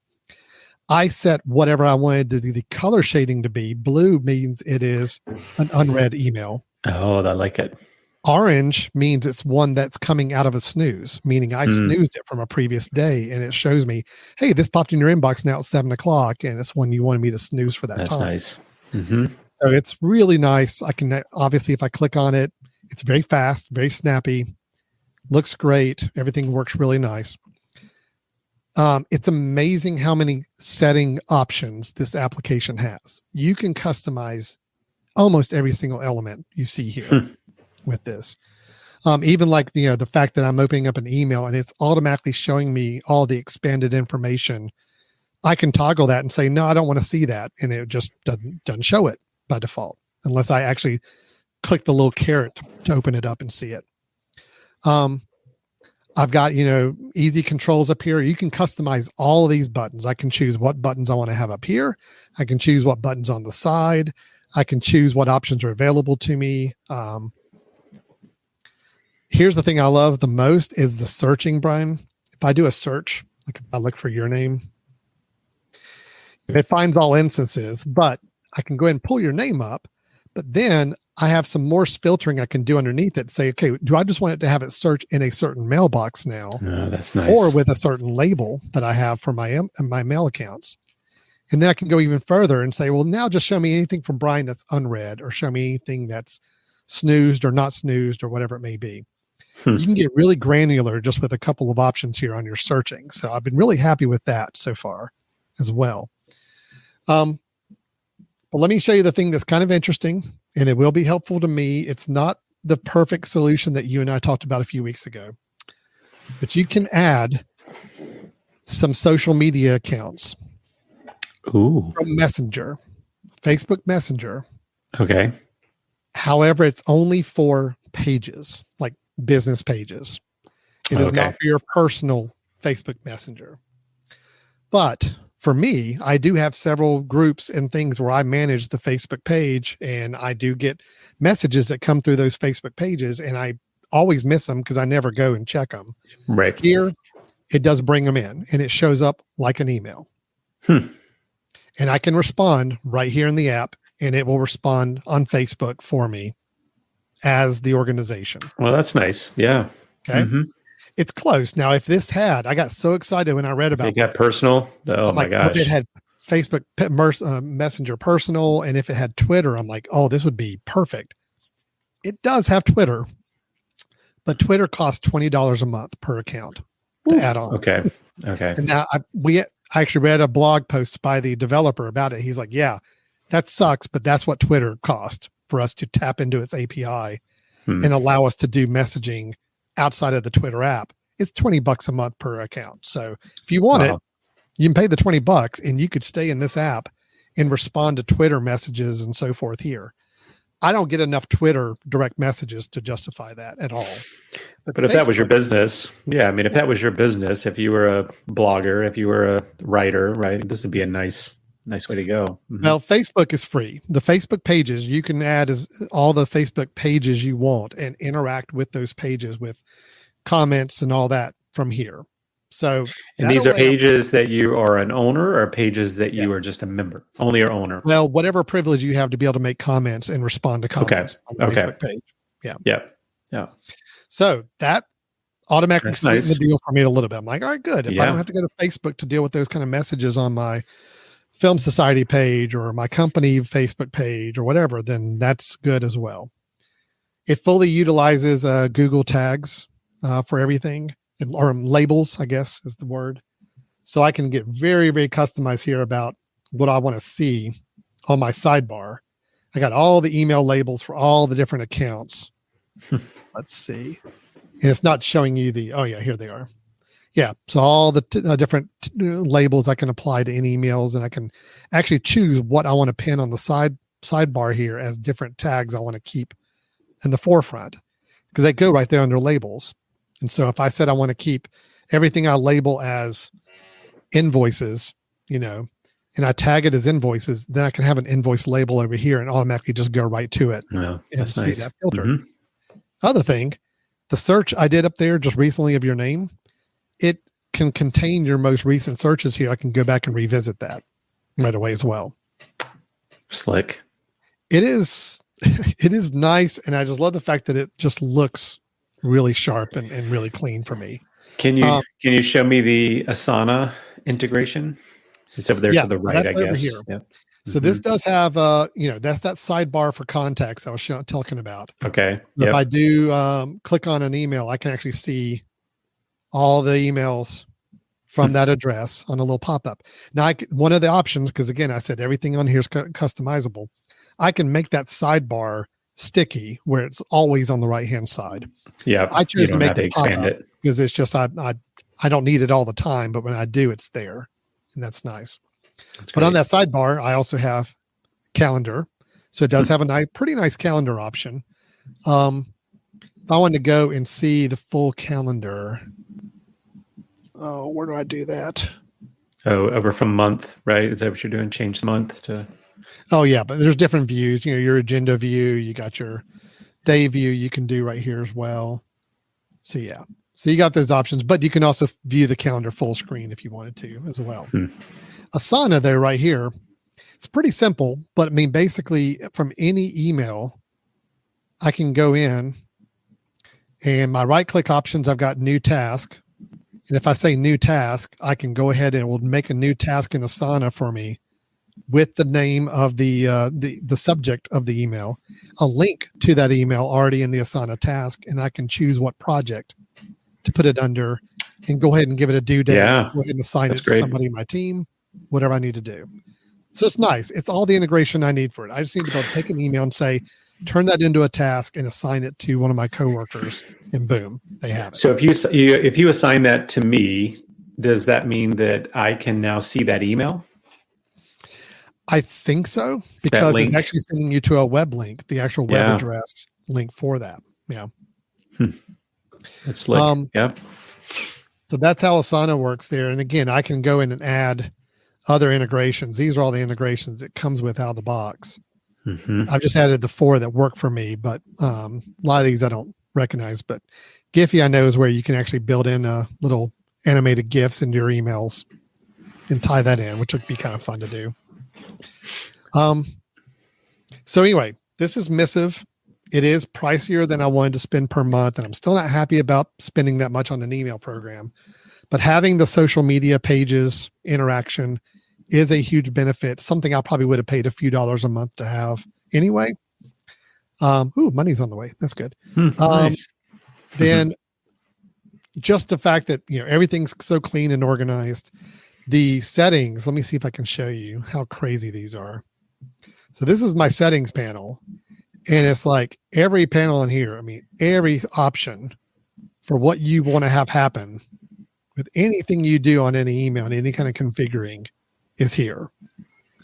I set whatever I wanted the color shading to be. Blue means it is an unread email. Oh, I like it. Orange means it's one that's coming out of a snooze, meaning I snoozed it from a previous day, and it shows me, hey, this popped in your inbox now at 7:00, and it's when you wanted me to snooze for that time. That's nice. So it's really nice. I can obviously, if I click on it, it's very fast, very snappy, looks great. Everything works really nice. It's amazing how many setting options this application has. You can customize almost every single element you see here with this. Even like the fact that I'm opening up an email and it's automatically showing me all the expanded information. I can toggle that and say, no, I don't want to see that. And it just doesn't show it by default, unless I actually click the little caret to open it up and see it. I've got, easy controls up here. You can customize all of these buttons. I can choose what buttons I want to have up here. I can choose what buttons on the side. I can choose what options are available to me. Here's the thing I love the most is the searching, Brian. If I do a search, like if I look for your name, it finds all instances, but I can go ahead and pull your name up. But then I have some more filtering I can do underneath it. Say, okay, do I just want it to have it search in a certain mailbox now? Oh, that's nice. Or with a certain label that I have for my mail accounts. And then I can go even further and say, well, now just show me anything from Brian that's unread, or show me anything that's snoozed or not snoozed or whatever it may be. You can get really granular just with a couple of options here on your searching. So I've been really happy with that so far as well. But let me show you the thing that's kind of interesting, and it will be helpful to me. It's not the perfect solution that you and I talked about a few weeks ago, but you can add some social media accounts. Ooh. From Messenger, Facebook Messenger. Okay. However, it's only for pages, like business pages. It is not for your personal Facebook Messenger. But for me, I do have several groups and things where I manage the Facebook page, and I do get messages that come through those Facebook pages, and I always miss them because I never go and check them. Right. Here, it does bring them in, and it shows up like an email. And I can respond right here in the app, and it will respond on Facebook for me as the organization. Well, that's nice. Yeah. Okay. It's close. Now, if this I got so excited when I read about it. It got personal. Oh my gosh. If it had Facebook Messenger personal, and if it had Twitter, I'm like, oh, this would be perfect. It does have Twitter, but Twitter costs $20 a month per account to add on. Okay. And now I actually read a blog post by the developer about it. He's like, yeah, that sucks, but that's what Twitter cost for us to tap into its API and allow us to do messaging outside of the Twitter app. It's $20 a month per account. So if you want it, you can pay the $20 and you could stay in this app and respond to Twitter messages and so forth here. I don't get enough Twitter direct messages to justify that at all. But if that was your business, yeah, I mean, if that was your business, if you were a blogger, if you were a writer, right, this would be a nice way to go. Mm-hmm. Well, Facebook is free. The Facebook pages, you can add all the Facebook pages you want and interact with those pages with comments and all that from here. So, and these are pages that you are an owner or pages that you are just a member, only your owner. Well, whatever privilege you have to be able to make comments and respond to comments on the Facebook page. Yeah. So that automatically sweetened the deal for me a little bit. I'm like, all right, good. If I don't have to go to Facebook to deal with those kind of messages on my Film Society page or my company Facebook page or whatever, then that's good as well. It fully utilizes Google tags for everything, or labels, I guess is the word. So I can get very, very customized here about what I want to see on my sidebar. I got all the email labels for all the different accounts. Let's see. And it's not showing you here they are. Yeah. So all the different labels I can apply to any emails, and I can actually choose what I want to pin on the sidebar here as different tags I want to keep in the forefront, because they go right there under labels. And so if I said I want to keep everything I label as invoices, and I tag it as invoices, then I can have an invoice label over here and automatically just go right to it and see that filter. Mm-hmm. Other thing, the search I did up there just recently of your name, it can contain your most recent searches here. I can go back and revisit that right away as well. Slick. It is nice. And I just love the fact that it just looks really sharp and really clean for me. Can you show me the Asana integration? It's over there to the right, I guess. Over here. Yep. So this does have, that's that sidebar for contacts I was talking about. Okay. If I do click on an email, I can actually see all the emails from that address on a little pop-up. Now, one of the options, because again, I said everything on here is customizable. I can make that sidebar sticky where it's always on the right-hand side. Yeah. I chose to make it expand it because it's just, I don't need it all the time, but when I do, it's there. And that's nice. But on that sidebar, I also have calendar. So it does have a pretty nice calendar option. If I want to go and see the full calendar, where do I do that? Oh, over from month, right? Is that what you're doing? Change the month to... Oh, yeah. But there's different views. Your agenda view, you got your day view you can do right here as well. So, yeah. So you got those options, but you can also view the calendar full screen if you wanted to as well. Asana, though, right here, it's pretty simple, but I mean, basically from any email, I can go in and my right click options, I've got new task. And if I say new task, I can go ahead and it will make a new task in Asana for me with the name of the subject of the email, a link to that email already in the Asana task, and I can choose what project to put it under and go ahead and give it a due date. Yeah, go ahead and assign it to somebody in my team, whatever I need to do. So it's nice. It's all the integration I need for it. I just need to be able to take an email and say, turn that into a task and assign it to one of my coworkers, and boom, they have it. So if you assign that to me, does that mean that I can now see that email? I think so, because it's actually sending you to a web link, the actual web address link for that. Yeah. That's slick. So that's how Asana works there. And again, I can go in and add other integrations. These are all the integrations it comes with out of the box. I've just added the 4 that work for me, but a lot of these I don't recognize. But Giphy, I know, is where you can actually build in little animated GIFs into your emails and tie that in, which would be kind of fun to do. So anyway, this is Missive. It is pricier than I wanted to spend per month, and I'm still not happy about spending that much on an email program. But having the social media pages interaction is a huge benefit, something I probably would have paid a few dollars a month to have anyway. Money's on the way. That's good. Nice. Then just the fact that, everything's so clean and organized. the settings, let me see if I can show you how crazy these are. So this is my settings panel, and it's like every panel in here. I mean, every option for what you want to have happen with anything you do on any email and any kind of configuring is here.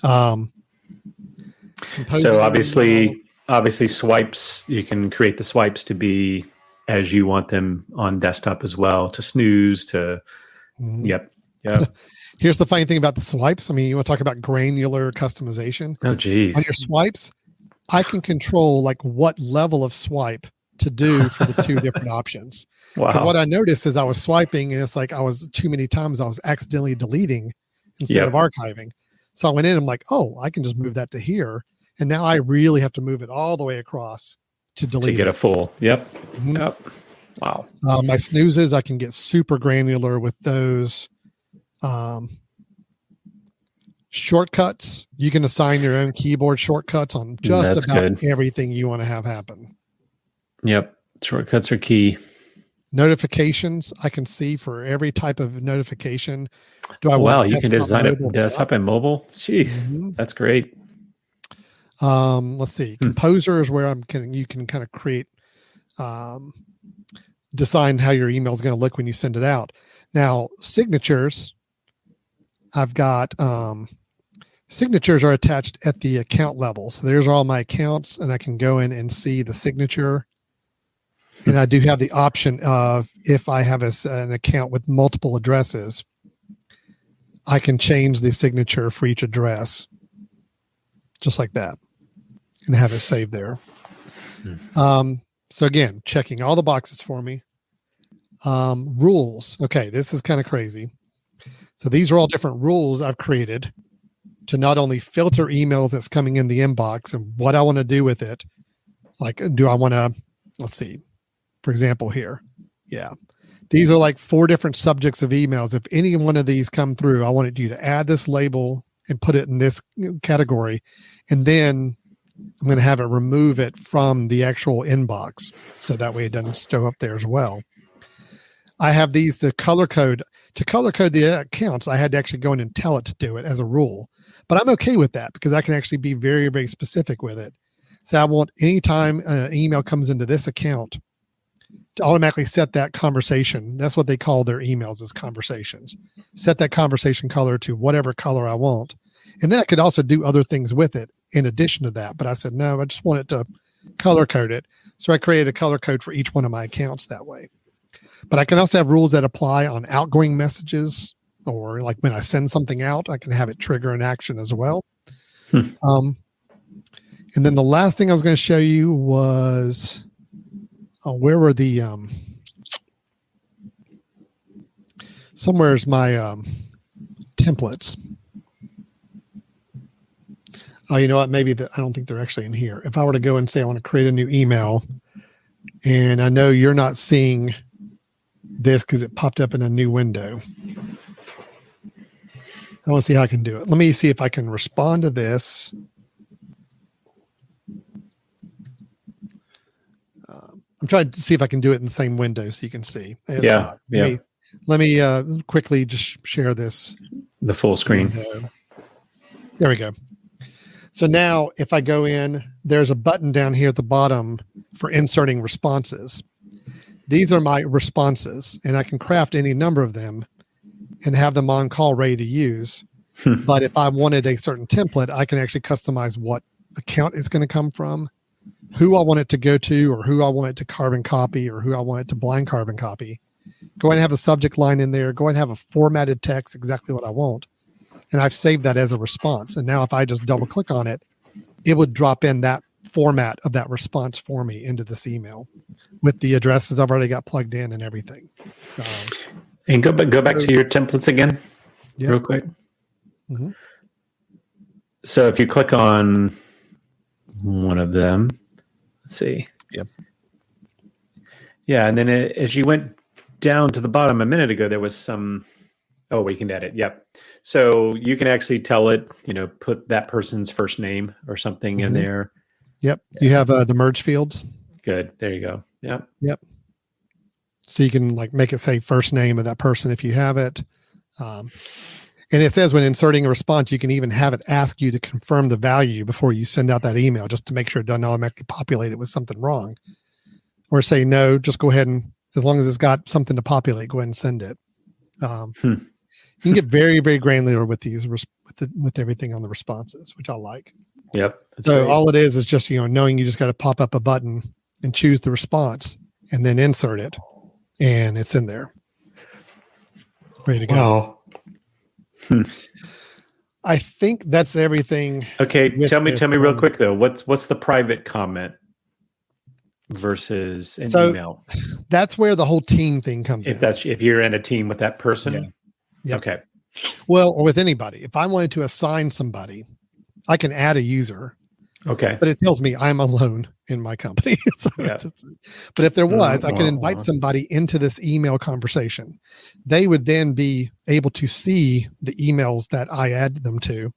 So obviously swipes, you can create the swipes to be as you want them on desktop as well, to snooze, to Yep. Here's the funny thing about the swipes. I mean, you want to talk about granular customization. Oh, geez. On your swipes, I can control like what level of swipe to do for the two different options. Because what I noticed is I was swiping, and it's like too many times I was accidentally deleting instead of archiving. So I went in and I'm like, oh, I can just move that to here. And now I really have to move it all the way across to delete to get a full. Yep. Mm-hmm. Yep. Wow. My snoozes, I can get super granular with those. Shortcuts, you can assign your own keyboard shortcuts on just about everything you want to have happen. Yep. Shortcuts are key. Notifications, I can see for every type of notification. You can design it desktop and mobile. Jeez, that's great. Let's see. Composer is where you can kind of create, design how your email is going to look when you send it out. Now, signatures, I've got signatures are attached at the account level. So there's all my accounts, and I can go in and see the signature. And I do have the option of, if I have an account with multiple addresses, I can change the signature for each address, just like that, and have it saved there. So again, checking all the boxes for me. Rules. Okay, this is kind of crazy. So these are all different rules I've created to not only filter email that's coming in the inbox and what I want to do with it. Like, do I want to, let's see, for example here. Yeah. These are like 4 different subjects of emails. If any one of these come through, I wanted you to add this label and put it in this category. And then I'm going to have it remove it from the actual inbox. So that way it doesn't stow up there as well. I have the color code. To color code the accounts, I had to actually go in and tell it to do it as a rule. But I'm okay with that because I can actually be very, very specific with it. So I want anytime an email comes into this account to automatically set that conversation. That's what they call their emails, is conversations. Set that conversation color to whatever color I want. And then I could also do other things with it in addition to that. But I said, no, I just want it to color code it. So I created a color code for each one of my accounts that way. But I can also have rules that apply on outgoing messages, or like when I send something out, I can have it trigger an action as well. And then the last thing I was going to show you was, where were the, somewhere's my templates. Oh, you know what? Maybe I don't think they're actually in here. If I were to go and say I want to create a new email, and I know you're not seeing this because it popped up in a new window. I want to see how I can do it. Let me see if I can respond to this. I'm trying to see if I can do it in the same window so you can see. Let me quickly just share this. The full screen. There we go. So now if I go in, there's a button down here at the bottom for inserting responses. These are my responses, and I can craft any number of them and have them on call ready to use. But if I wanted a certain template, I can actually customize what account it's going to come from, who I want it to go to, or who I want it to carbon copy, or who I want it to blind carbon copy. Go ahead and have a subject line in there. Go ahead and have a formatted text, exactly what I want. And I've saved that as a response. And now if I just double click on it, it would drop in that format of that response for me into this email with the addresses I've already got plugged in and everything. And go back to your templates again, real quick. Mm-hmm. So if you click on one of them, let's see. Yep. Yeah, and then as you went down to the bottom a minute ago, there was some. Oh, we can edit. Yep. So you can actually tell it, put that person's first name or something in there. Yep. You have the merge fields. Good. There you go. Yep. Yep. So you can make it say first name of that person if you have it. And And it says when inserting a response, you can even have it ask you to confirm the value before you send out that email, just to make sure it doesn't automatically populate it with something wrong. Or say, no, just go ahead and, as long as it's got something to populate, go ahead and send it. You can get very, very granular with these, with everything on the responses, which I like. Yep. So great. All it is just, knowing you just got to pop up a button and choose the response and then insert it, and it's in there. Ready to go. Wow. I think that's everything. Okay, tell me real quick though. What's the private comment versus an email? That's where the whole team thing comes in. If you're in a team with that person. Yeah. Yep. Okay. Well, or with anybody. If I wanted to assign somebody, I can add a user. Okay. But it tells me I'm alone in my company. But if there was, I could invite somebody into this email conversation. They would then be able to see the emails that I add them to.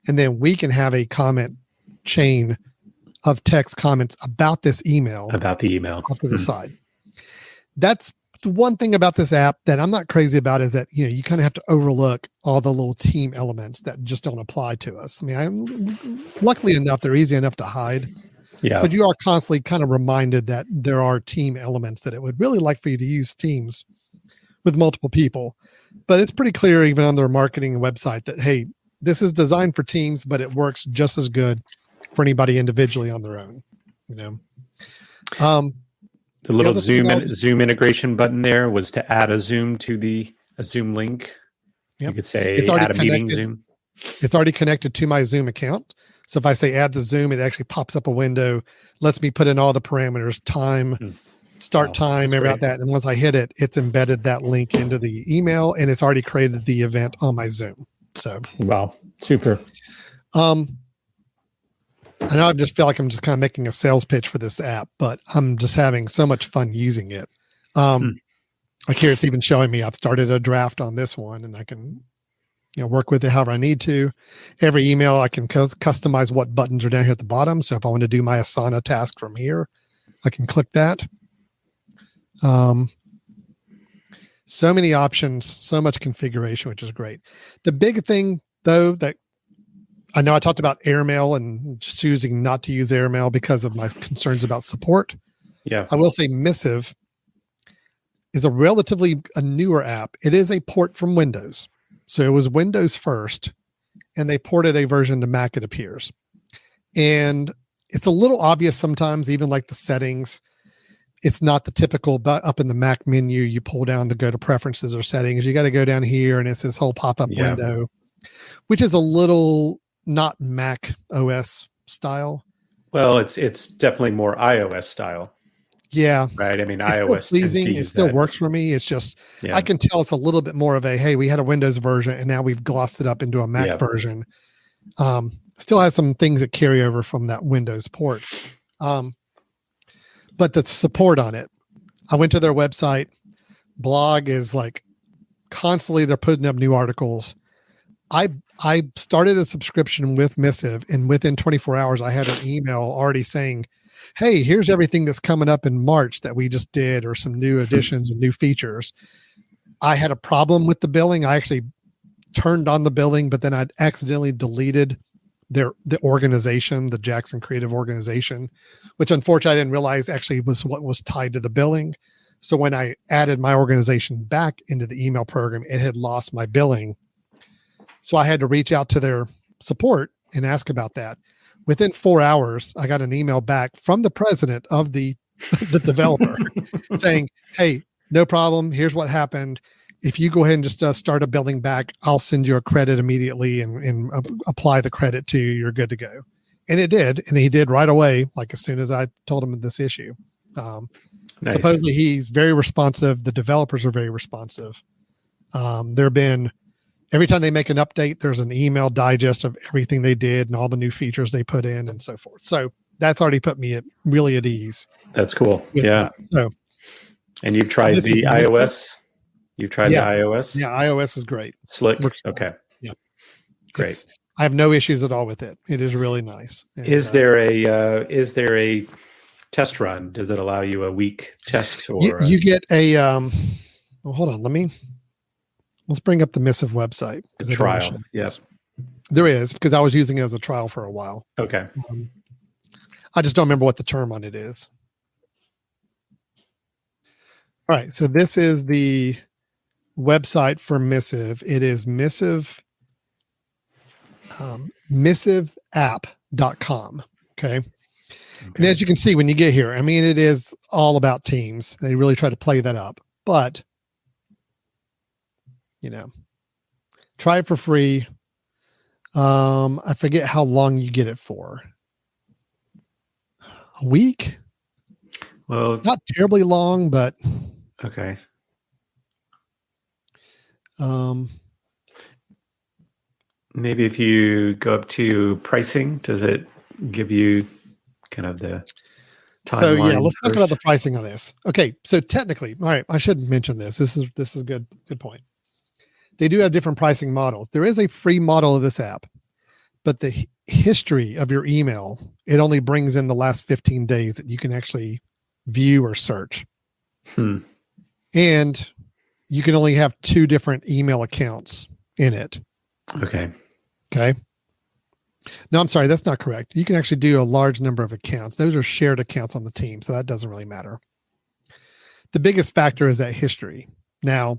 And then we can have a comment chain of text comments about this email. About the email. Off to the side. That's the one thing about this app that I'm not crazy about, is that, you kind of have to overlook all the little team elements that just don't apply to us. I mean, luckily enough, they're easy enough to hide. Yeah. But you are constantly kind of reminded that there are team elements that it would really like for you to use Teams with multiple people. But it's pretty clear even on their marketing website that, hey, this is designed for teams, but it works just as good for anybody individually on their own. The little Zoom integration button there was to add a Zoom to a Zoom link. Yep. You could say add a meeting Zoom. It's already connected to my Zoom account. So if I say add the Zoom, it actually pops up a window, lets me put in all the parameters, time, start time, about that. And once I hit it, it's embedded that link into the email, and it's already created the event on my Zoom. So wow, super. I know I just feel like I'm just kind of making a sales pitch for this app, but I'm just having so much fun using it. Like here, it's even showing me I've started a draft on this one, and I can, work with it however I need to. Every email, I can customize what buttons are down here at the bottom. So if I want to do my Asana task from here, I can click that. So many options, so much configuration, which is great. The big thing, though, that I know I talked about airmail and just choosing not to use airmail because of my concerns about support. Yeah. I will say Missive is a newer app. It is a port from Windows. So it was Windows first, and they ported a version to Mac, it appears. And it's a little obvious sometimes, even like the settings. It's not the typical, but up in the Mac menu, you pull down to go to preferences or settings. You got to go down here, and it's this whole pop-up window, which is a little not Mac OS style. Well, it's definitely more iOS style. Yeah. Right. I mean, it's iOS still pleasing. It still works for me. It's just, I can tell it's a little bit more of a, hey, we had a Windows version and now we've glossed it up into a Mac version. Still has some things that carry over from that Windows port. But the support on it, I went to their website. Blog is like constantly, they're putting up new articles. I started a subscription with Missive, and within 24 hours, I had an email already saying, hey, here's everything that's coming up in March that we just did, or some new additions and new features. I had a problem with the billing. I actually turned on the billing, but then I'd accidentally deleted the organization, the Jackson Creative Organization, which unfortunately I didn't realize actually was what was tied to the billing. So when I added my organization back into the email program, it had lost my billing. So I had to reach out to their support and ask about that. Within 4 hours, I got an email back from the president of the developer saying, hey, no problem. Here's what happened. If you go ahead and just start a billing back, I'll send you a credit immediately and apply the credit to you. You're good to go. And it did. And he did right away, like as soon as I told him this issue. Nice. Supposedly he's very responsive. The developers are very responsive. There have been, every time they make an update, there's an email digest of everything they did and all the new features they put in and so forth. So that's already put me really at ease. That's cool. Yeah. That. So, and you've tried the iOS? You've tried the iOS? Yeah, iOS is great. Slick. Okay. Yeah. Great. I have no issues at all with it. It is really nice. And, is there a test run? Does it allow you a week test? Or you get a well, hold on, let me Let's bring up the Missive website. The trial. Yep. There is, because I was using it as a trial for a while. Okay. I just don't remember what the term on it is. All right. So this is the website for Missive. It is Missive, missiveapp.com. Okay. And as you can see, when you get here, I mean, it is all about Teams. They really try to play that up, but try it for free. I forget how long you get it for. A week? Well, it's not terribly long, but okay. Maybe if you go up to pricing, does it give you kind of the timeline? So yeah, let's talk about the pricing on this. Okay, so technically, all right, I should mention this. This is a good point. They do have different pricing models. There is a free model of this app, but the history of your email, it only brings in the last 15 days that you can actually view or search. And you can only have 2 different email accounts in it. Okay. No, I'm sorry. That's not correct. You can actually do a large number of accounts. Those are shared accounts on the team. So that doesn't really matter. The biggest factor is that history. Now,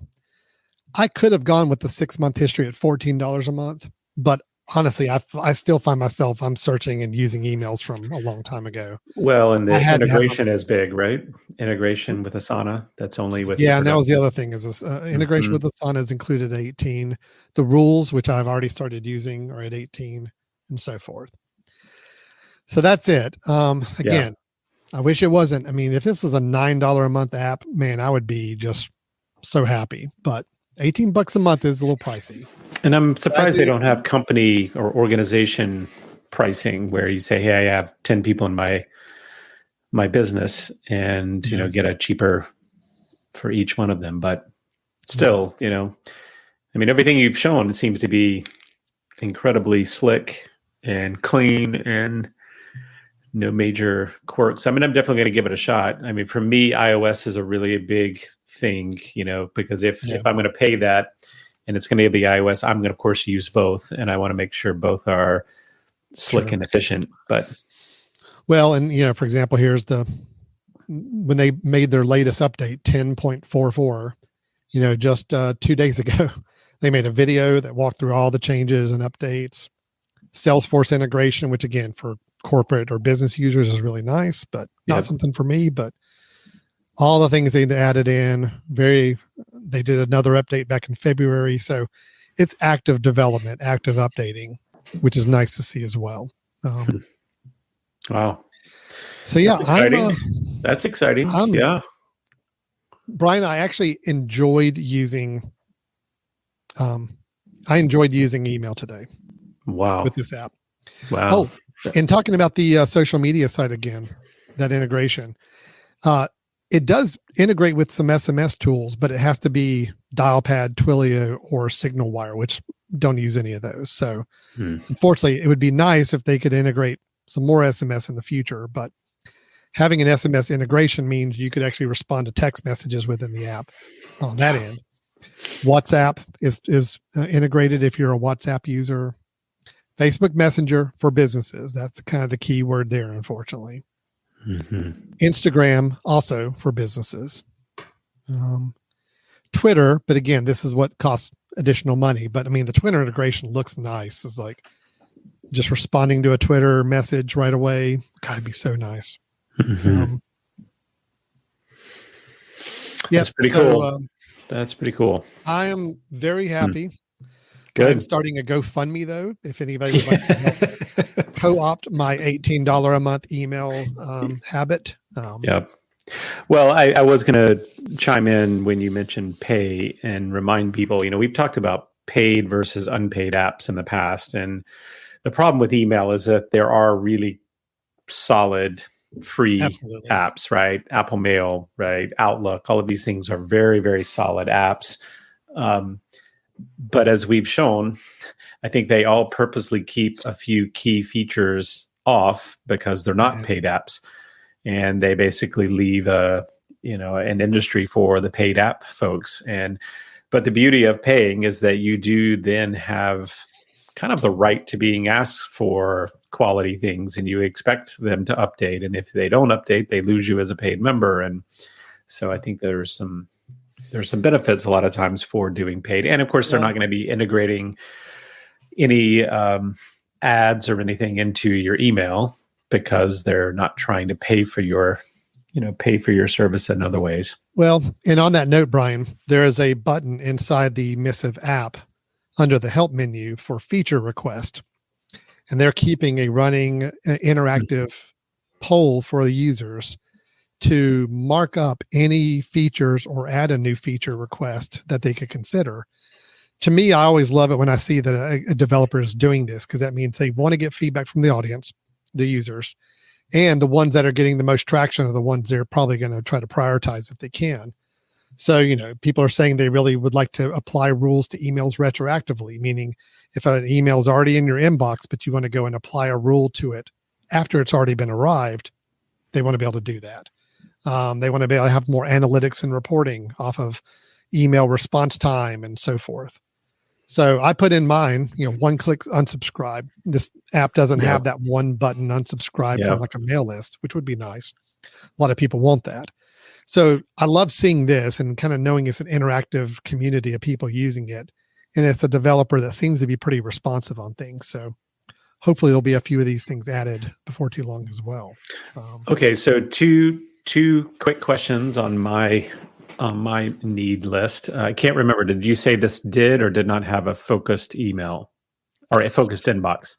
I could have gone with the 6-month history at $14 a month, but honestly, I still find myself, I'm searching and using emails from a long time ago. Well, and the integration is big, right? Integration with Asana. That's only with. Yeah. And that was the other thing is this integration with Asana is included at 18. The rules, which I've already started using, are at 18 and so forth. So that's it. Again, I wish it wasn't. I mean, if this was a $9 a month app, man, I would be just so happy, but $18 a month is a little pricey. And I'm surprised they don't have company or organization pricing where you say, hey, I have 10 people in my business and, get a cheaper for each one of them. But still, I mean, everything you've shown seems to be incredibly slick and clean and no major quirks. I mean, I'm definitely going to give it a shot. I mean, for me, iOS is a really big thing, because if I'm going to pay that and it's going to be the iOS, I'm going to, of course, use both. And I want to make sure both are slick and efficient. But well, and for example, here's when they made their latest update, 10.44, just 2 days ago, they made a video that walked through all the changes and updates. Salesforce integration, which again, for corporate or business users is really nice, but not something for me, but all the things they added in, they did another update back in February. So it's active development, active updating, which is nice to see as well. Wow. So yeah, that's exciting. Brian, I actually enjoyed using, email today. Wow. With this app. Wow. Oh, and talking about the social media side again, that integration, it does integrate with some SMS tools, but it has to be Dialpad, Twilio, or SignalWire, which don't use any of those. So unfortunately, it would be nice if they could integrate some more SMS in the future, but having an SMS integration means you could actually respond to text messages within the app on that end. WhatsApp is integrated if you're a WhatsApp user. Facebook Messenger for businesses. That's kind of the key word there, unfortunately. Instagram also for businesses. Twitter, but again, this is what costs additional money. But I mean, the Twitter integration looks nice. It's like just responding to a Twitter message right away. Got to be so nice. That's pretty cool. That's pretty cool. I am very happy. Good. I'm starting a GoFundMe though. If anybody would like to help co-opt my $18 a month email habit. Well, I was going to chime in when you mentioned pay and remind people, we've talked about paid versus unpaid apps in the past. And the problem with email is that there are really solid free apps, right? Apple Mail, right? Outlook, all of these things are very, very solid apps. But as we've shown, I think they all purposely keep a few key features off because they're not paid apps, and they basically leave an industry for the paid app folks. And But the beauty of paying is that you do then have kind of the right to being asked for quality things, and you expect them to update. And if they don't update, they lose you as a paid member. And so I think there's some benefits a lot of times for doing paid. And of course, they're not going to be integrating any ads or anything into your email, because they're not trying to pay for your service in other ways. Well, and on that note, Brian, there is a button inside the Missive app under the help menu for feature request. And they're keeping a running interactive poll for the users to mark up any features or add a new feature request that they could consider. To me, I always love it when I see that a developer is doing this, because that means they want to get feedback from the audience, the users, and the ones that are getting the most traction are the ones they're probably going to try to prioritize if they can. So, people are saying they really would like to apply rules to emails retroactively, meaning if an email is already in your inbox, but you want to go and apply a rule to it after it's already been arrived, they want to be able to do that. They want to be able to have more analytics and reporting off of email response time and so forth. So I put in mine, one click unsubscribe. This app doesn't have that one button unsubscribe from like a mail list, which would be nice. A lot of people want that. So I love seeing this and kind of knowing it's an interactive community of people using it. And it's a developer that seems to be pretty responsive on things. So hopefully there'll be a few of these things added before too long as well. Okay. So two quick questions on my need list. I can't remember. Did you say this did or did not have a focused email or a focused inbox?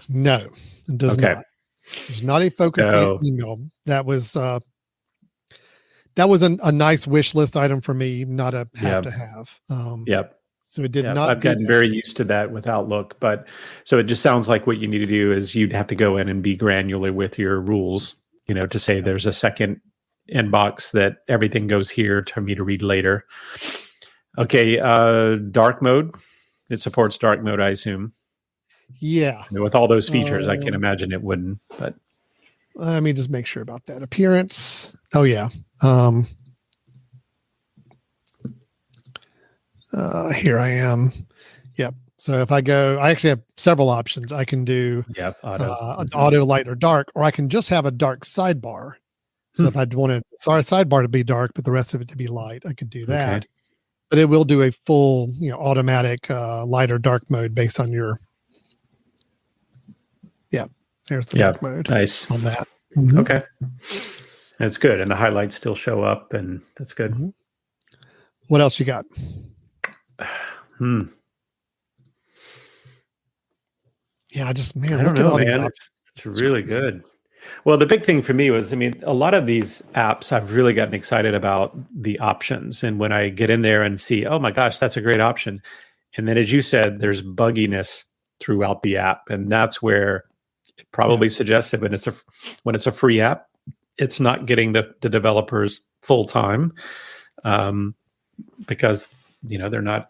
No, it does not. There's not a focused email. That was a nice wish list item for me, not a have to have. So it did not. I've gotten very used to that with Outlook, but so it just sounds like what you need to do is you'd have to go in and be granular with your rules, to say there's a second inbox that everything goes here for me to read later. Okay. Dark mode. It supports dark mode, I assume. Yeah. With all those features, I can imagine it wouldn't, but let me just make sure about that. Appearance. Oh yeah. Here I am. Yep. So if I go, I actually have several options. I can do auto, light, or dark, or I can just have a dark sidebar. So if I'd want sidebar to be dark, but the rest of it to be light, I could do that. Okay. But it will do a full, automatic light or dark mode based on your. Yeah. There's the dark mode. Nice on that. Mm-hmm. Okay. That's good. And the highlights still show up, and that's good. Mm-hmm. What else you got? Yeah, I don't know, man. It's really good. Well, the big thing for me was, a lot of these apps, I've really gotten excited about the options. And when I get in there and see, oh my gosh, that's a great option. And then, as you said, there's bugginess throughout the app. And that's where it probably suggests that when it's a free app, it's not getting the developers full time, because they're not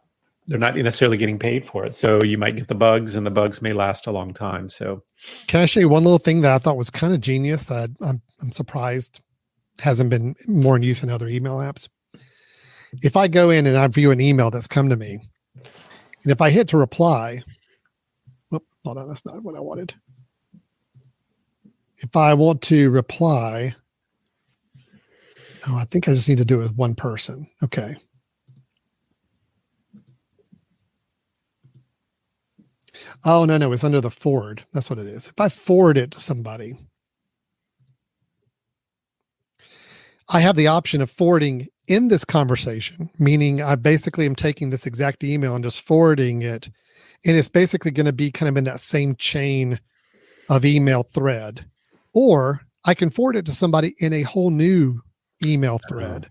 necessarily getting paid for it. So you might get the bugs, and the bugs may last a long time. So can I show you one little thing that I thought was kind of genius that I'm surprised hasn't been more in use in other email apps? If I go in and I view an email that's come to me, and if I hit to reply, hold on, that's not what I wanted. If I want to reply, I think I just need to do it with one person. Okay. Oh, no, it's under the forward. That's what it is. If I forward it to somebody, I have the option of forwarding in this conversation, meaning I basically am taking this exact email and just forwarding it. And it's basically going to be kind of in that same chain of email thread. Or I can forward it to somebody in a whole new email thread,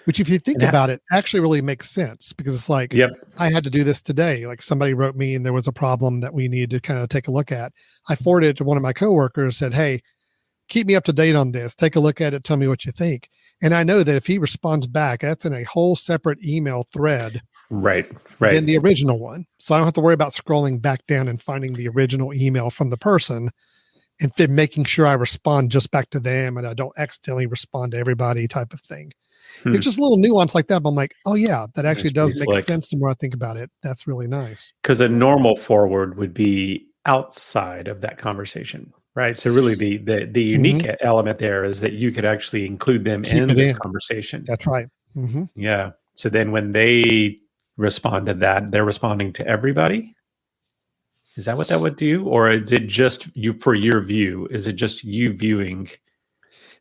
which if you think about it, actually really makes sense, because it's like, I had to do this today. Like somebody wrote me and there was a problem that we needed to kind of take a look at. I forwarded it to one of my coworkers, said, hey, keep me up to date on this. Take a look at it. Tell me what you think. And I know that if he responds back, that's in a whole separate email thread. Right. Than the original one. So I don't have to worry about scrolling back down and finding the original email from the person. and then making sure I respond just back to them and I don't accidentally respond to everybody type of thing. It's just a little nuance like that. But I'm like, oh yeah, that actually does make sense the more I think about it. That's really nice. Because a normal forward would be outside of that conversation, right? So really the unique element there is that you could actually include them in this conversation. That's right. Yeah. So then when they respond to that, they're responding to everybody. Is that what that would do? Or is it just you for your view? Is it just you viewing?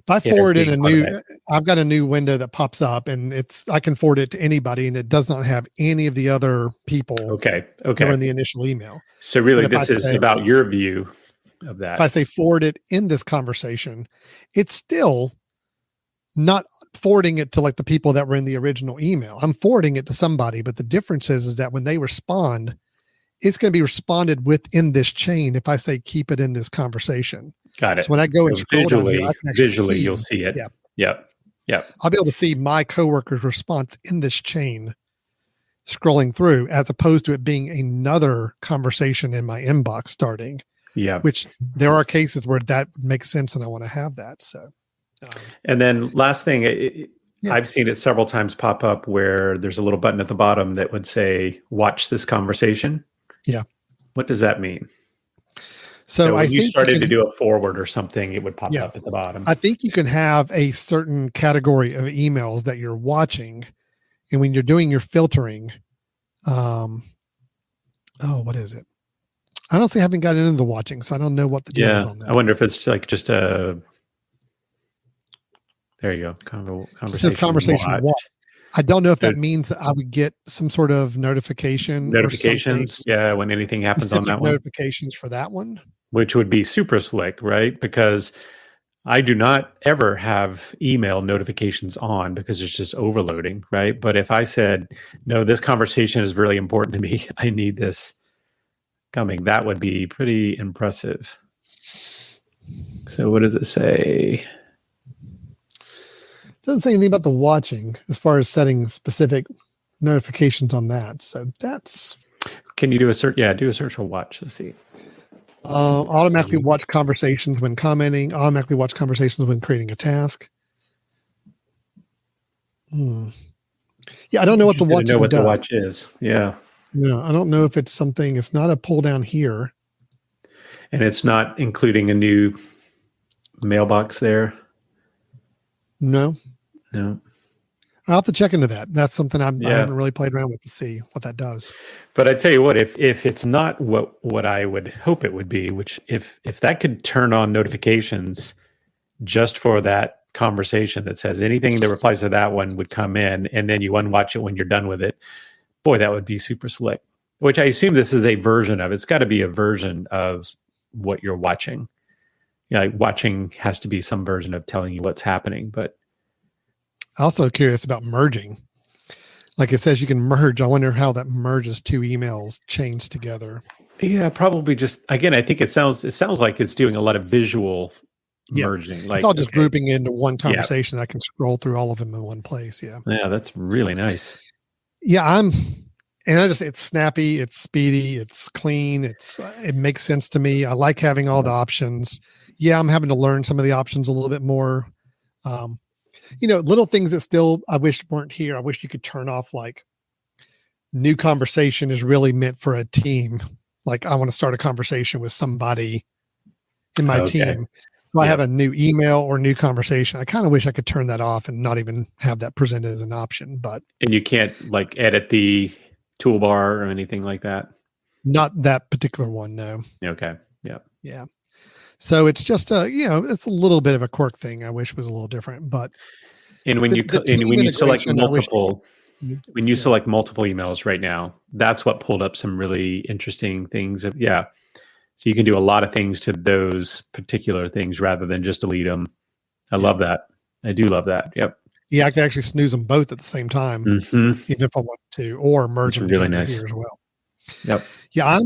If I forward in I've got a new window that pops up and I can forward it to anybody and it does not have any of the other people. Okay. In the initial email. So really this is about your view of that. If I say forward it in this conversation, it's still not forwarding it to like the people that were in the original email. I'm forwarding it to somebody, but the difference is that when they respond, it's going to be responded within this chain. If I say, keep it in this conversation. Got it. So when I go and scroll down here, I can visually you'll see it. Yeah. I'll be able to see my coworker's response in this chain scrolling through, as opposed to it being another conversation in my inbox starting. Yeah. Which there are cases where that makes sense and I want to have that. So. And then last thing, I've seen it several times pop up where there's a little button at the bottom that would say, watch this conversation. Yeah. What does that mean? So when you started to do a forward or something, it would pop up at the bottom. I think you can have a certain category of emails that you're watching. And when you're doing your filtering, what is it? I honestly haven't gotten into the watching, so I don't know what the deal is on that. I wonder if it's like just a... There you go. It says conversation watch. I don't know if that means that I would get some sort of notification. Notifications, when anything happens on that one. Notifications for that one. Which would be super slick, right? Because I do not ever have email notifications on because it's just overloading, right? But if I said, no, this conversation is really important to me, I need this coming, that would be pretty impressive. So what does it say? Doesn't say anything about the watching as far as setting specific notifications on that. So that's. Can you do a search? Yeah, do a search for watch. Let's see. Automatically watch conversations when commenting. Automatically watch conversations when creating a task. Yeah, I don't know what the watch does. Know what the watch is. Yeah. No, I don't know if it's something. It's not a pull down here. And it's not including a new mailbox there. No. I'll have to check into that. That's something I haven't really played around with to see what that does. But I tell you what, if it's not what I would hope it would be, which if that could turn on notifications just for that conversation that says anything that replies to that one would come in, and then you unwatch it when you're done with it, boy, that would be super slick. Which I assume this is a version of. It's got to be a version of what you're watching. Like watching has to be some version of telling you what's happening, but also curious about merging. Like it says you can merge. I wonder how that merges two emails chains together. Yeah, probably just, again, I think it sounds like it's doing a lot of visual merging. Like, it's all just grouping into one conversation. I can scroll through all of them in one place. Yeah. Yeah, that's really nice. Yeah, it's snappy, it's speedy, it's clean, it makes sense to me. I like having all the options. Yeah, I'm having to learn some of the options a little bit more. Little things that still I wish weren't here. I wish you could turn off like new conversation is really meant for a team. Like I want to start a conversation with somebody in my team. So I have a new email or new conversation. I kind of wish I could turn that off and not even have that presented as an option. And you can't like edit the toolbar or anything like that? Not that particular one, no. Okay. Yeah. Yeah. So it's just it's a little bit of a quirk thing. I wish was a little different, but when you select multiple emails right now, that's what pulled up some really interesting things. So you can do a lot of things to those particular things rather than just delete them. I love that. I do love that. Yep. Yeah, I can actually snooze them both at the same time, even if I want to, or merge them really nice here as well. Yep. Yeah,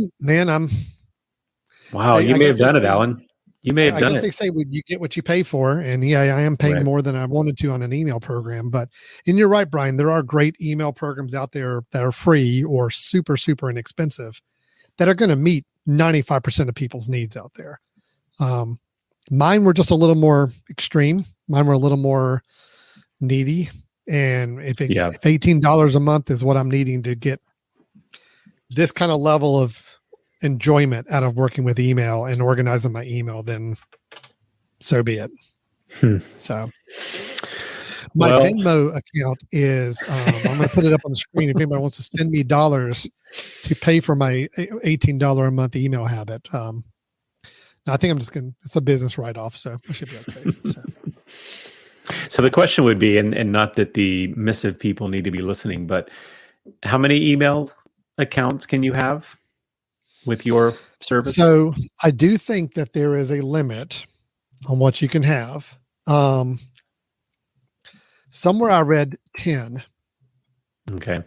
Wow, you may have done it, Alan. You may have done it. I guess they say you get what you pay for, and I am paying more than I wanted to on an email program. And you're right, Brian. There are great email programs out there that are free or super, super inexpensive that are going to meet 95% of people's needs out there. Mine were just a little more extreme. Mine were a little more needy. And if $18 a month is what I'm needing to get this kind of level of enjoyment out of working with email and organizing my email, then so be it. So my Venmo account is, I'm going to put it up on the screen. If anybody wants to send me dollars to pay for my $18 a month email habit. I think I'm just going to, it's a business write-off, so I should be okay. So the question would be, and not that the missive people need to be listening, but how many email accounts can you have with your service? So I do think that there is a limit on what you can have. Somewhere I read 10. Okay.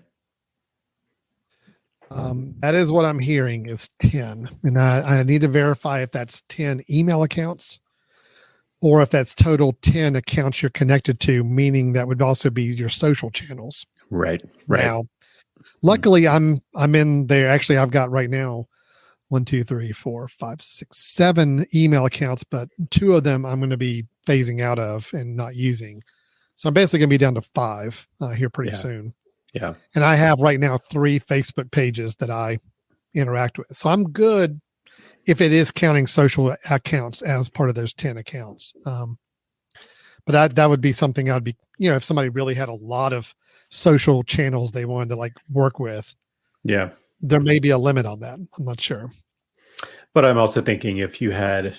That is what I'm hearing is 10. And I need to verify if that's 10 email accounts or if that's total 10 accounts you're connected to, meaning that would also be your social channels. Right. Now, luckily I'm in there. Actually, I've got right now 1, 2, 3, 4, 5, 6, 7 email accounts, but 2 of them I'm going to be phasing out of and not using. So I'm basically going to be down to 5 here pretty soon. Yeah. And I have right now 3 Facebook pages that I interact with. So I'm good if it is counting social accounts as part of those 10 accounts. But that would be something I'd be, if somebody really had a lot of social channels they wanted to like work with. Yeah. There may be a limit on that. I'm not sure. But I'm also thinking if you had,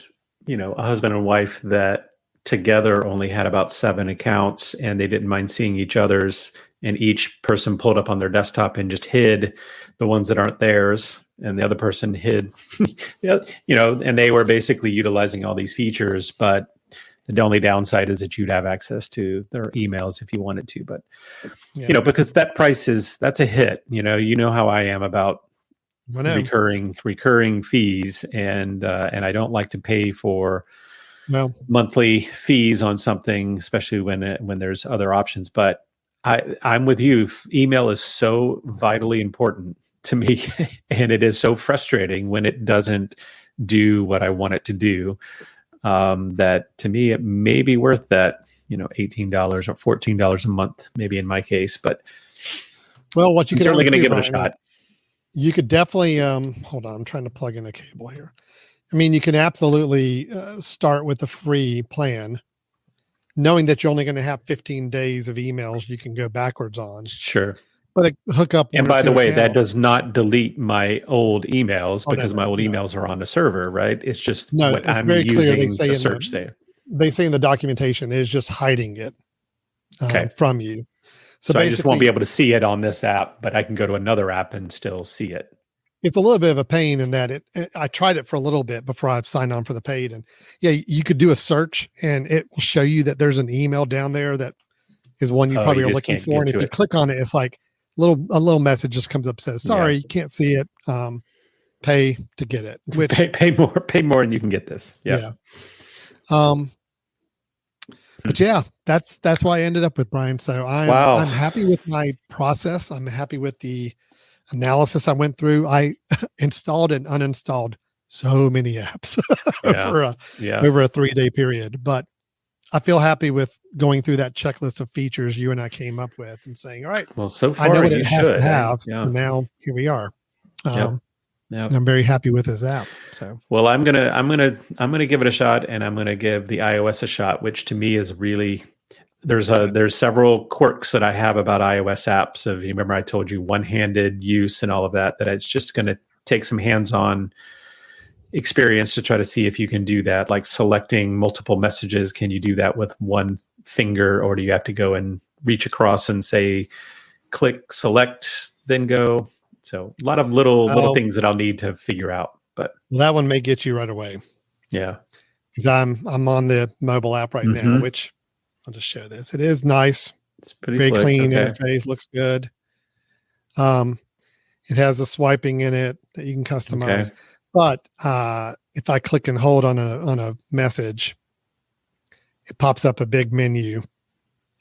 a husband and wife that together only had about 7 accounts and they didn't mind seeing each other's, and each person pulled up on their desktop and just hid the ones that aren't theirs, and the other person hid, and they were basically utilizing all these features, but the only downside is that you'd have access to their emails if you wanted to. But, because that price that's a hit, you know how I am about recurring fees, and I don't like to pay for monthly fees on something, especially when there's other options. But I'm with you. Email is so vitally important to me, and it is so frustrating when it doesn't do what I want it to do. That to me, it may be worth that, $18 or $14 a month, maybe in my case. But what you I'm certainly going to give it a shot. You could definitely hold on. I'm trying to plug in a cable here. I mean, you can absolutely start with the free plan, knowing that you're only going to have 15 days of emails you can go backwards on. Sure. But hook up. And by the way, that does not delete my old emails because my old emails are on the server, right? It's just what I'm using to search there. They say in the documentation is just hiding it from you. So I just won't be able to see it on this app, but I can go to another app and still see it. It's a little bit of a pain in that I tried it for a little bit before I signed on for the paid, and you could do a search and it will show you that there's an email down there that is one you probably are looking for. And if you click on it, it's like a little message just comes up, says, sorry, you can't see it. Pay to get it. Which pay more and you can get this. Yeah. But that's why I ended up with Brian. So I'm happy with my process. I'm happy with the analysis I went through. I installed and uninstalled so many apps over a 3-day period, but I feel happy with going through that checklist of features you and I came up with and saying, all right, well, so far I know what it has to have. So now here we are. I'm very happy with this app. So, well, I'm gonna give it a shot, and I'm gonna give the iOS a shot, which to me is really there's several quirks that I have about iOS apps. Of, you remember I told you one-handed use and all of that it's just going to take some hands-on experience to try to see if you can do that. Like selecting multiple messages, can you do that with one finger, or do you have to go and reach across and say, click, select, then go? So a lot of little things that I'll need to figure out. But that one may get you right away. Yeah, because I'm on the mobile app right now, which I'll just show this. It is nice. It's pretty very slick. Clean interface. Looks good. It has a swiping in it that you can customize. Okay. But if I click and hold on a message, it pops up a big menu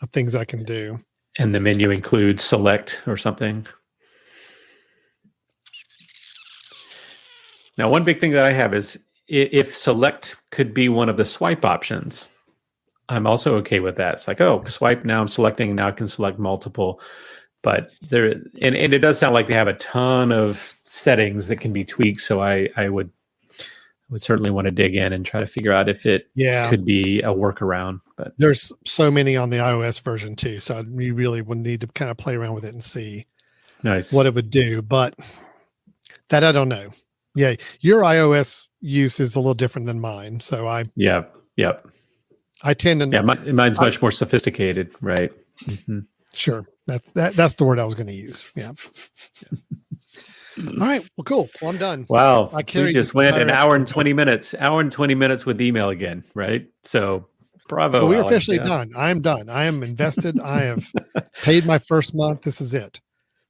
of things I can do. And the menu includes select or something. Now, one big thing that I have is if select could be one of the swipe options, I'm also okay with that. It's like, oh, swipe, now I'm selecting, now I can select multiple. But there, and it does sound like they have a ton of settings that can be tweaked. So I would certainly want to dig in and try to figure out if it could be a workaround. But there's so many on the iOS version too. So we really would need to kind of play around with it and see what it would do. But that I don't know. Yeah, your iOS use is a little different than mine. So I tend to mine's much more sophisticated, right? Mm-hmm. Sure. That's the word I was going to use. Yeah. All right. Well, cool. Well, I'm done. Wow. We just went an hour and 20 minutes. Hour and 20 minutes with email again, right? So bravo. Well, we're officially done. I am done. I am invested. I have paid my first month. This is it.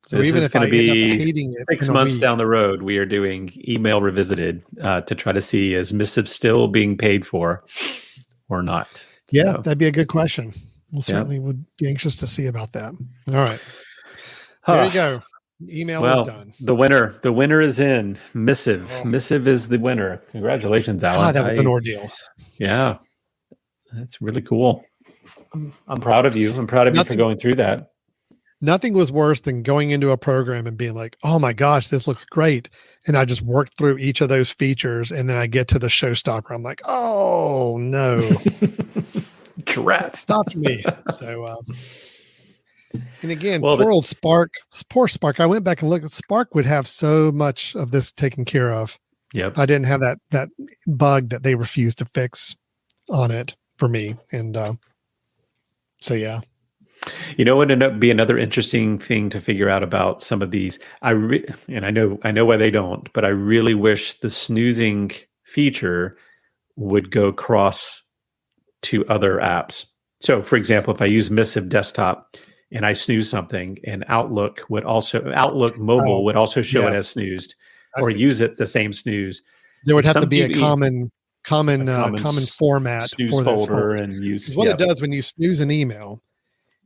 So this even is if I end up hating it 6 months down the road, we are doing email revisited to try to see is Missive still being paid for or not. Yeah, that'd be a good question. We'll certainly would be anxious to see about that. All right. There you go. Email is done. The winner is in. Missive. Missive is the winner. Congratulations, Alan. That was an ordeal. Yeah. That's really cool. I'm proud of you. I'm proud of you for going through that. Nothing was worse than going into a program and being like, oh my gosh, this looks great. And I just worked through each of those features. And then I get to the showstopper. I'm like, oh no. Drat. Stopped me. So, and again, poor Spark. I went back and looked at Spark would have so much of this taken care of. Yep. I didn't have that bug that they refused to fix on it for me. And so, yeah. You know what would end up be another interesting thing to figure out about some of these. And I know why they don't, but I really wish the snoozing feature would go across to other apps. So, for example, if I use Missive Desktop and I snooze something, and Outlook Mobile would also show it as snoozed, or use it the same snooze. There would have to be a common format snooze for this folder and use. What it does when you snooze an email,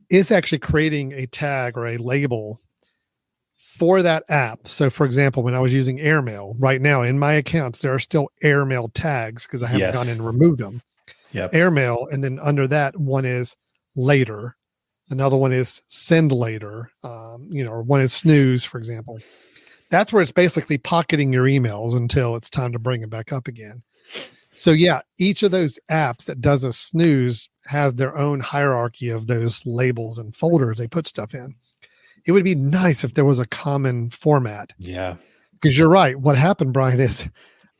it's actually creating a tag or a label for that app. So, for example, when I was using Airmail, right now in my accounts, there are still Airmail tags because I haven't gone in and removed them. Yep. Airmail, and then under that one is later, another one is send later, or one is snooze, for example. That's where it's basically pocketing your emails until it's time to bring it back up again. So yeah, each of those apps that does a snooze has their own hierarchy of those labels and folders they put stuff in. It would be nice if there was a common format. Yeah. Because you're right. What happened, Brian, is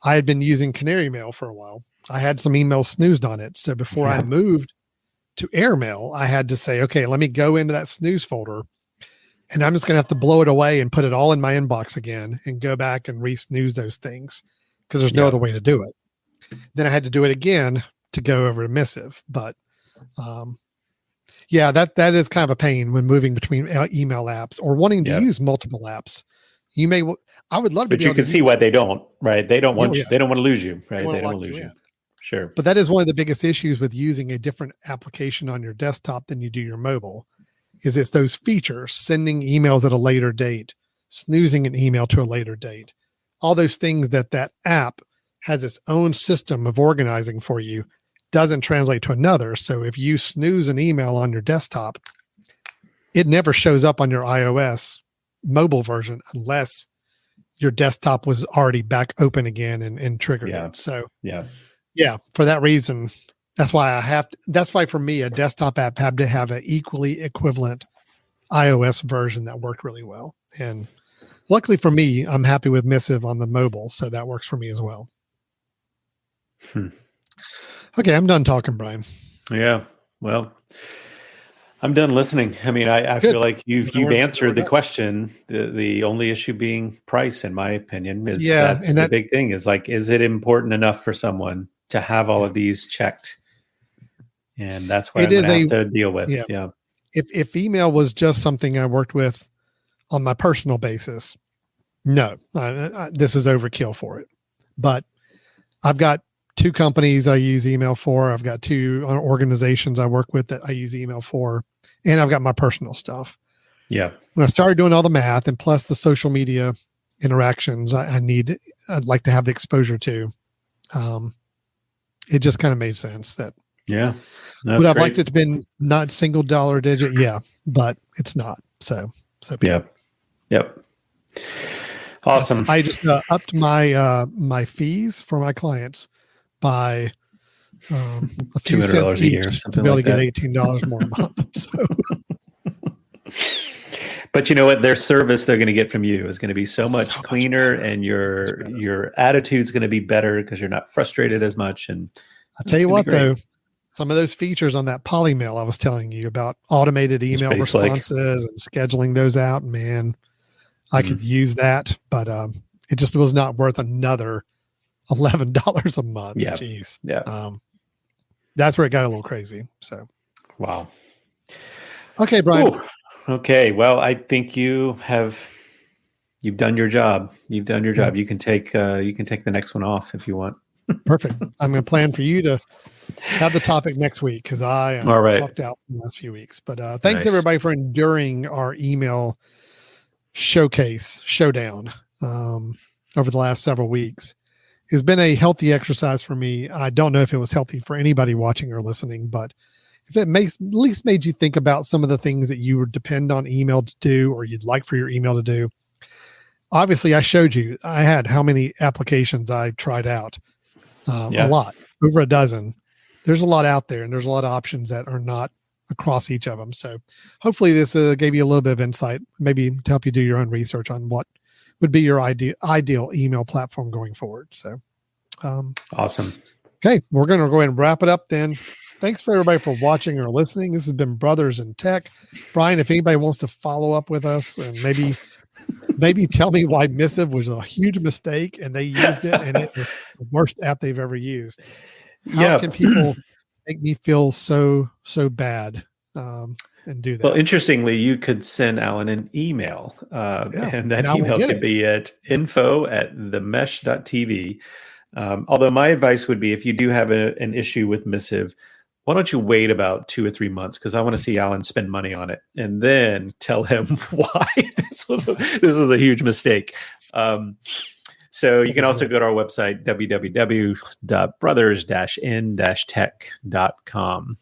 I had been using Canary Mail for a while. I had some emails snoozed on it. So before I moved to Airmail, I had to say, okay, let me go into that snooze folder, and I'm just going to have to blow it away and put it all in my inbox again and go back and re-snooze those things because there's no other way to do it. Then I had to do it again to go over to Missive. But that is kind of a pain when moving between email apps or wanting to use multiple apps. I would love to, but you can see why they don't, right? They don't want they don't want to lose you, right? They don't want to lose you. Sure. But that is one of the biggest issues with using a different application on your desktop than you do your mobile. Is it's those features, sending emails at a later date, snoozing an email to a later date, all those things that app has its own system of organizing for you, doesn't translate to another. So if you snooze an email on your desktop, it never shows up on your iOS mobile version unless your desktop was already back open again and triggered it. So for that reason, that's why for me, a desktop app had to have an equally equivalent iOS version that worked really well. And luckily for me, I'm happy with Missive on the mobile. So that works for me as well. Okay, I'm done talking, Brian. Yeah, well, I'm done listening. I mean, I feel like you've answered the question. The only issue being price, in my opinion, is that's the big thing. Is like, is it important enough for someone to have all of these checked? And that's what I'm going to have to deal with. Yeah. If email was just something I worked with on my personal basis, no, this is overkill for it. But I've got 2 companies I use email for. I've got 2 organizations I work with that I use email for, and I've got my personal stuff. Yeah. When I started doing all the math and plus the social media interactions I'd like to have the exposure to, It just kind of made sense that. Yeah. Would I've liked it to been not single dollar digit? Yeah, but it's not. So Yep. Awesome. I just upped my my fees for my clients by a few cents $200 a year, each something to be able like to that. get $18 more a month. So. But you know what? Their service they're going to get from you is going to be so much cleaner, and your attitude's going to be better because you're not frustrated as much. And I'll tell you what, though, some of those features on that Polymail I was telling you about, automated email responses and scheduling those out, man, I could use that, but it just was not worth another $11 a month. Yeah. Jeez. Yeah. That's where it got a little crazy. So, wow. Okay, Brian. Ooh. Okay. Well, I think you've done your job. You've done your job. You can take the next one off if you want. Perfect. I'm going to plan for you to have the topic next week because I talked out in the last few weeks. But thanks everybody for enduring our email showdown over the last several weeks. It's been a healthy exercise for me. I don't know if it was healthy for anybody watching or listening, but if it at least made you think about some of the things that you would depend on email to do or you'd like for your email to do. Obviously, I showed you I had how many applications I tried out. A lot, over a dozen. There's a lot out there, and there's a lot of options that are not across each of them. So hopefully this gave you a little bit of insight, maybe to help you do your own research on what would be your ideal email platform going forward. So awesome. Okay, we're going to go ahead and wrap it up then. Thanks for everybody for watching or listening. This has been Brothers in Tech. Brian, if anybody wants to follow up with us and maybe tell me why Missive was a huge mistake and they used it and it was the worst app they've ever used. How can people make me feel so bad and do that? Well, interestingly, you could send Alan an email and that email could be at info@themesh.tv. Although my advice would be if you do have an issue with Missive, why don't you wait about 2 or 3 months? Because I want to see Alan spend money on it and then tell him why this was a huge mistake. So you can also go to our website, www.brothers-in-tech.com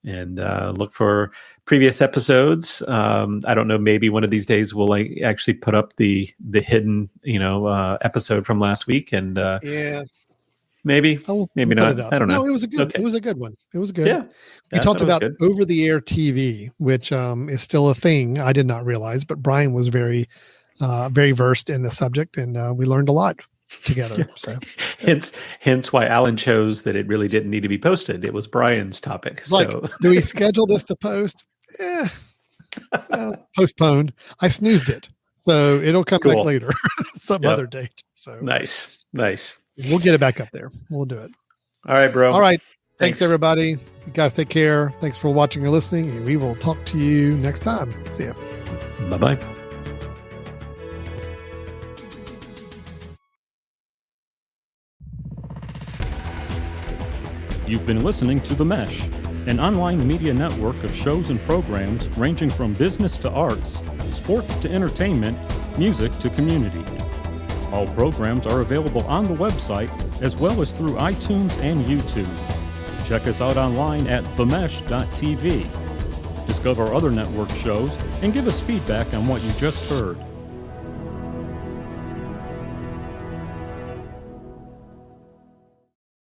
and look for previous episodes. I don't know, maybe one of these days we'll actually put up the hidden, episode from last week. And maybe not. I don't know. No, it was a good. Okay. It was a good one. It was good. Yeah, we talked about over-the-air TV, which is still a thing. I did not realize, but Brian was very versed in the subject, and we learned a lot together. So, hence why Alan chose that it really didn't need to be posted. It was Brian's topic. So, do we schedule this to post? Postponed. I snoozed it, so it'll come back later, some other date. So nice. We'll get it back up there. We'll do it. All right, bro. All right. Thanks everybody. You guys take care. Thanks for watching or listening. And we will talk to you next time. See ya. Bye-bye. You've been listening to The Mesh, an online media network of shows and programs ranging from business to arts, sports to entertainment, music to community. All programs are available on the website as well as through iTunes and YouTube. Check us out online at themesh.tv. Discover other network shows and give us feedback on what you just heard.